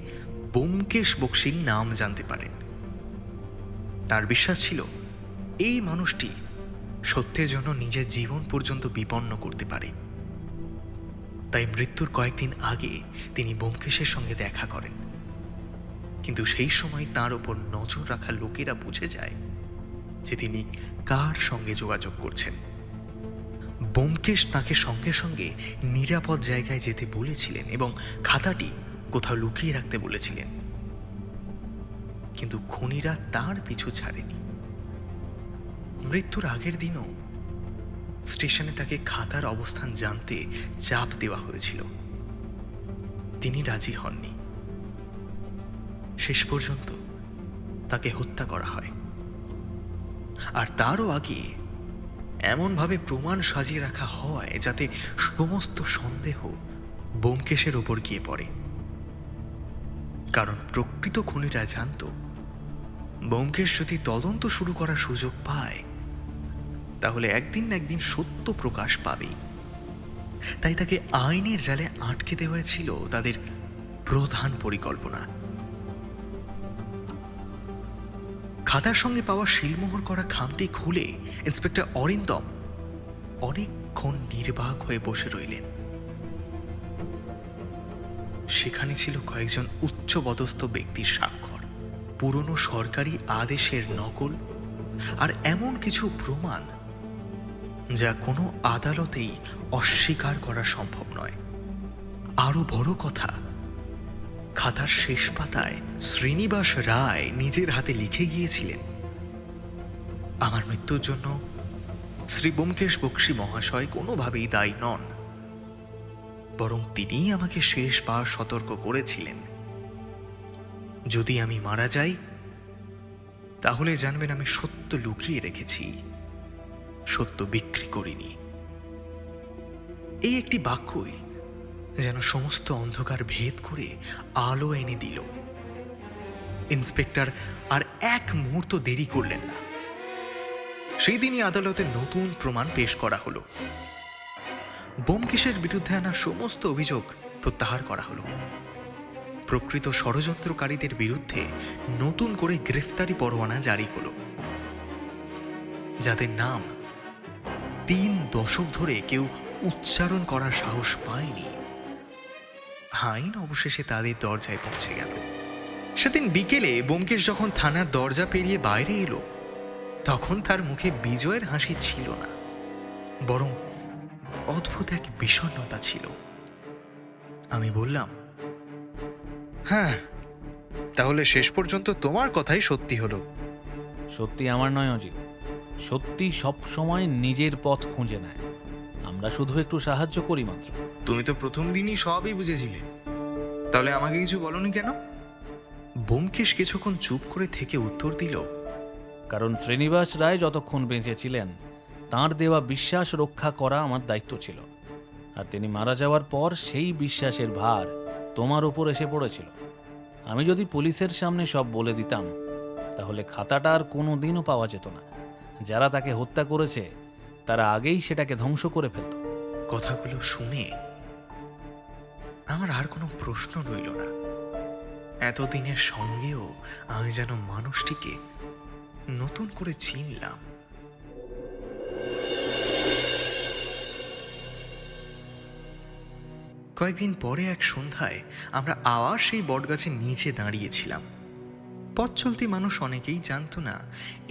ব্যোমকেশ বক্সির নাম জানতে পারেন। তার বিশ্বাস ছিল এই মানুষটি সত্যের জন্য নিজের জীবন পর্যন্ত বিপন্ন করতে পারে। তাই মৃত্যুর কয়েকদিন আগে তিনি ব্যোমকেশের সঙ্গে দেখা করেন। কিন্তু সেই সময় তার ওপর নজর রাখা লোকেরা বুঝে যায় যে তিনি কার সঙ্গে যোগাযোগ করছেন। ব্যোমকেশ তাকে সঙ্গে সঙ্গে নিরাপদ জায়গায় যেতে বলেছিলেন এবং খাতাটি কোথাও লুকিয়ে রাখতে বলেছিলেন, কিন্তু খুনিরা তার পিছু ছাড়েনি। মৃত্যুর আগের দিনও স্টেশনে তাকে খাতার অবস্থান জানতে চাপ দেওয়া হয়েছিল। তিনি রাজি হননি। শেষ পর্যন্ত তাকে হত্যা করা হয়, আর তারও আগে এমনভাবে প্রমাণ সাজিয়ে রাখা হয় যাতে সমস্ত সন্দেহ ব্যোমকেশের ওপর গিয়ে পড়ে। কারণ প্রকৃত খুনিরা জানত ব্যোমকেশ যদি তদন্ত শুরু করার সুযোগ পায় তাহলে একদিন না একদিন সত্য প্রকাশ পাবেই। তাই তাকে আইনের জালে আটকে দেওয়া ছিল তাদের প্রধান পরিকল্পনা। খাতার সঙ্গে পাওয়া শিলমোহর করা খামটি খুলে ইন্সপেক্টর অরিন্দম অনেকক্ষণ নির্বাক হয়ে বসে রইলেন। সেখানে ছিল কয়েকজন উচ্চপদস্থ ব্যক্তির স্বাক্ষর, পুরনো সরকারি আদেশের নকল আর এমন কিছু প্রমাণ যা কোনো আদালতেই অস্বীকার করা সম্ভব নয়। আরো বড় কথা, খাতার শেষ পাতায় শ্রীনিবাস রায় নিজের হাতে লিখে গিয়েছিলেন, আমার মৃত্যুর জন্য শ্রী ব্যোমকেশ বক্সী মহাশয় কোনোভাবেই দায়ী নন, বরং তিনিই আমাকে শেষবার সতর্ক করেছিলেন, যদি আমি মারা যাই তাহলে জানবেন আমি সত্য লুকিয়ে রেখেছি, সত্য বিক্রি করিনি। এই একটি বাক্যই যেন সমস্ত অন্ধকার ভেদ করে আলো এনে দিল। ইন্সপেক্টর আর এক মুহূর্ত দেরি করলেন না। সেই দিনই আদালতে নতুন প্রমাণ পেশ করা হলো। ব্যোমকেশের বিরুদ্ধে আনা সমস্ত অভিযোগ প্রত্যাহার করা হলো। প্রকৃত ষড়যন্ত্রকারীদের বিরুদ্ধে নতুন করে গ্রেফতারি পরোয়ানা জারি হলো, যাদের নাম 3 দশক ধরে কেউ উচ্চারণ করার সাহস পায়নি। আইন অবশেষে তাদের দরজায় পৌঁছে গেল। সেদিন বিকেলে ব্যোমকেশ যখন থানার দরজা পেরিয়ে বাইরে এলো, তখন তার মুখে বিজয়ের হাসি ছিল না, বরং অদ্ভুত এক বিষণ্ণতা ছিল। আমি বললাম, হ্যাঁ, তাহলে শেষ পর্যন্ত তোমার কথাই সত্যি হলো। সত্যি আমার নয় অজিত, সত্যি সব সময় নিজের পথ খুঁজে নেয়, আমরা শুধু একটু সাহায্য করি মাত্র। তুমি তো প্রথম দিনই সবই বুঝেছিলে, তাহলে আমাকে কিছু বলনি কেন? ব্যোমকেশ কিছুক্ষণ চুপ করে থেকে উত্তর দিল, কারণ শ্রীনিবাস রায় যতক্ষণ বেঁচে ছিলেন তাঁর দেওয়া বিশ্বাস রক্ষা করা আমার দায়িত্ব ছিল, আর তিনি মারা যাওয়ার পর সেই বিশ্বাসের ভার তোমার ওপর এসে পড়েছিল। আমি যদি পুলিশের সামনে সব বলে দিতাম তাহলে খাতাটা আর কোনো দিনও পাওয়া যেত না। যারা তাকে হত্যা করেছে তারা আগেই সেটাকে ধ্বংস করে ফেলত। কথাগুলো শুনে আমার আর কোনো প্রশ্ন রইল না। এতদিনের সঙ্গেও আমি যেন মানুষটিকে নতুন করে চিনলাম। কয়েকদিন পরে এক সন্ধ্যায় আমরা আবার সেই বটগাছের নিচে দাঁড়িয়েছিলাম। পথ চলতি মানুষ অনেকেই জানত না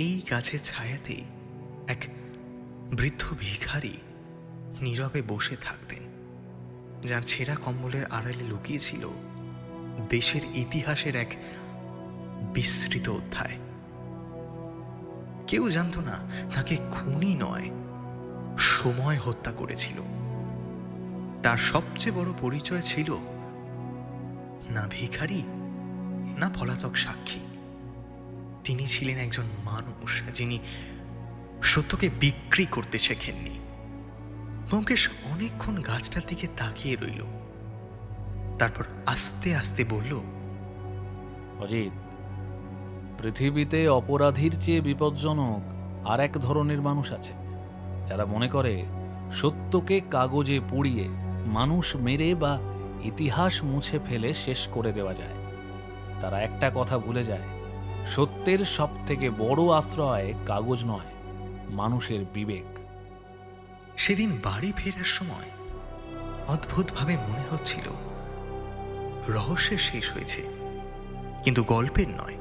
এই গাছের ছায়াতেই এক বৃদ্ধ ভিখারি নীরবে বসে থাকতেন, যার ছেঁড়া কম্বলের আড়ালে লুকিয়েছিল দেশের ইতিহাসের এক বিস্তৃত অধ্যায়। কেউ জানত না তাকে খুনি নয়, সময় হত্যা করেছিল। তার সবচেয়ে বড় পরিচয় ছিল না ভিখারি না পলাতক সাক্ষী, তিনি ছিলেন একজন মানুষ যিনি সত্যকে বিক্রি করতে শেখেননি। ব্যোমকেশ অনেকক্ষণ গাছটার দিকে তাকিয়ে রইল, তারপর আস্তে আস্তে বলল, অজিত, পৃথিবীতে অপরাধীর চেয়ে বিপজ্জনক আর এক ধরনের মানুষ আছে, যারা মনে করে সত্যকে কাগজে পুড়িয়ে মানুষ মেরে বা ইতিহাস মুছে ফেলে শেষ করে দেওয়া যায়। তারা একটা কথা ভুলে যায়, সত্যের সব থেকে বড় আশ্রয় কাগজ নয়, মানুষের বিবেক। সেদিন বাড়ি ফেরার সময় অদ্ভুতভাবে মনে হচ্ছিল রহস্যের শেষ হয়েছে, কিন্তু গল্পের নয়।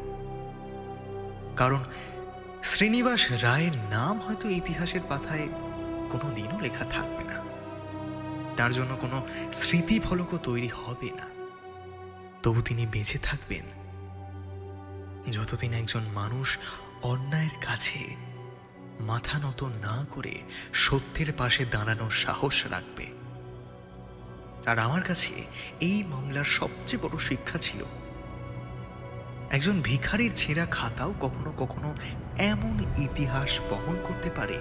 কারণ শ্রীনিবাস রায়ের নাম হয়তো ইতিহাসের পাতায় কোনোদিনও লেখা থাকবে না, তার জন্য কোনো স্মৃতিফলকও তৈরি হবে না। তবু তিনি বেঁচে থাকবেন যতদিন একজন মানুষ অন্যায়ের কাছে মাথা নত না করে সত্যের পাশে দাঁড়ানোর সাহস রাখবে। আর আমার কাছে এই মামলার সবচেয়ে বড় শিক্ষা ছিল, একজন ভিখারির ছেঁড়া খাতাও কখনো কখনো এমন ইতিহাস বহন করতে পারে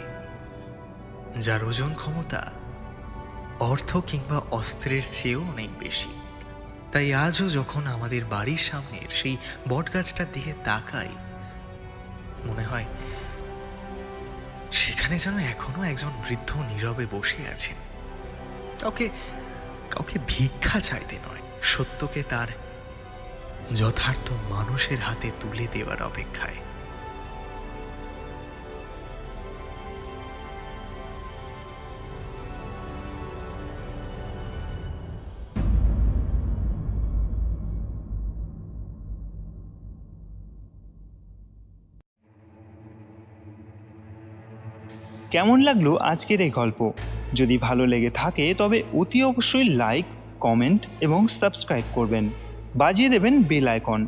যার ওজন ক্ষমতা অর্থ কিংবা অস্ত্রের চেয়েও অনেক বেশি। তাই আজও যখন আমাদের বাড়ির সামনের সেই বটগাছটার দিকে তাকাই, মনে হয় সেখানে যেন এখনো একজন বৃদ্ধ নীরবে বসে আছেন, কাউকে কাউকে ভিক্ষা চাইতে নয়, সত্যকে তার যথার্থ মানুষের হাতে তুলে দেওয়ার অপেক্ষায়। কেমন লাগলো আজকের এই গল্প? যদি ভালো লেগে থাকে তবে অতি অবশ্যই লাইক, কমেন্ট এবং সাবস্ক্রাইব করবেন, বাজিয়ে দেবেন বেল আইকন।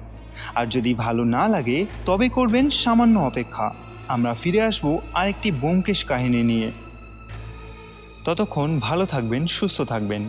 আর যদি ভালো না লাগে তবে করবেন সামান্য অপেক্ষা। আমরা ফিরে আসব আরেকটি ব্যোমকেশ কাহিনী নিয়ে। ততক্ষণ ভালো থাকবেন, সুস্থ থাকবেন।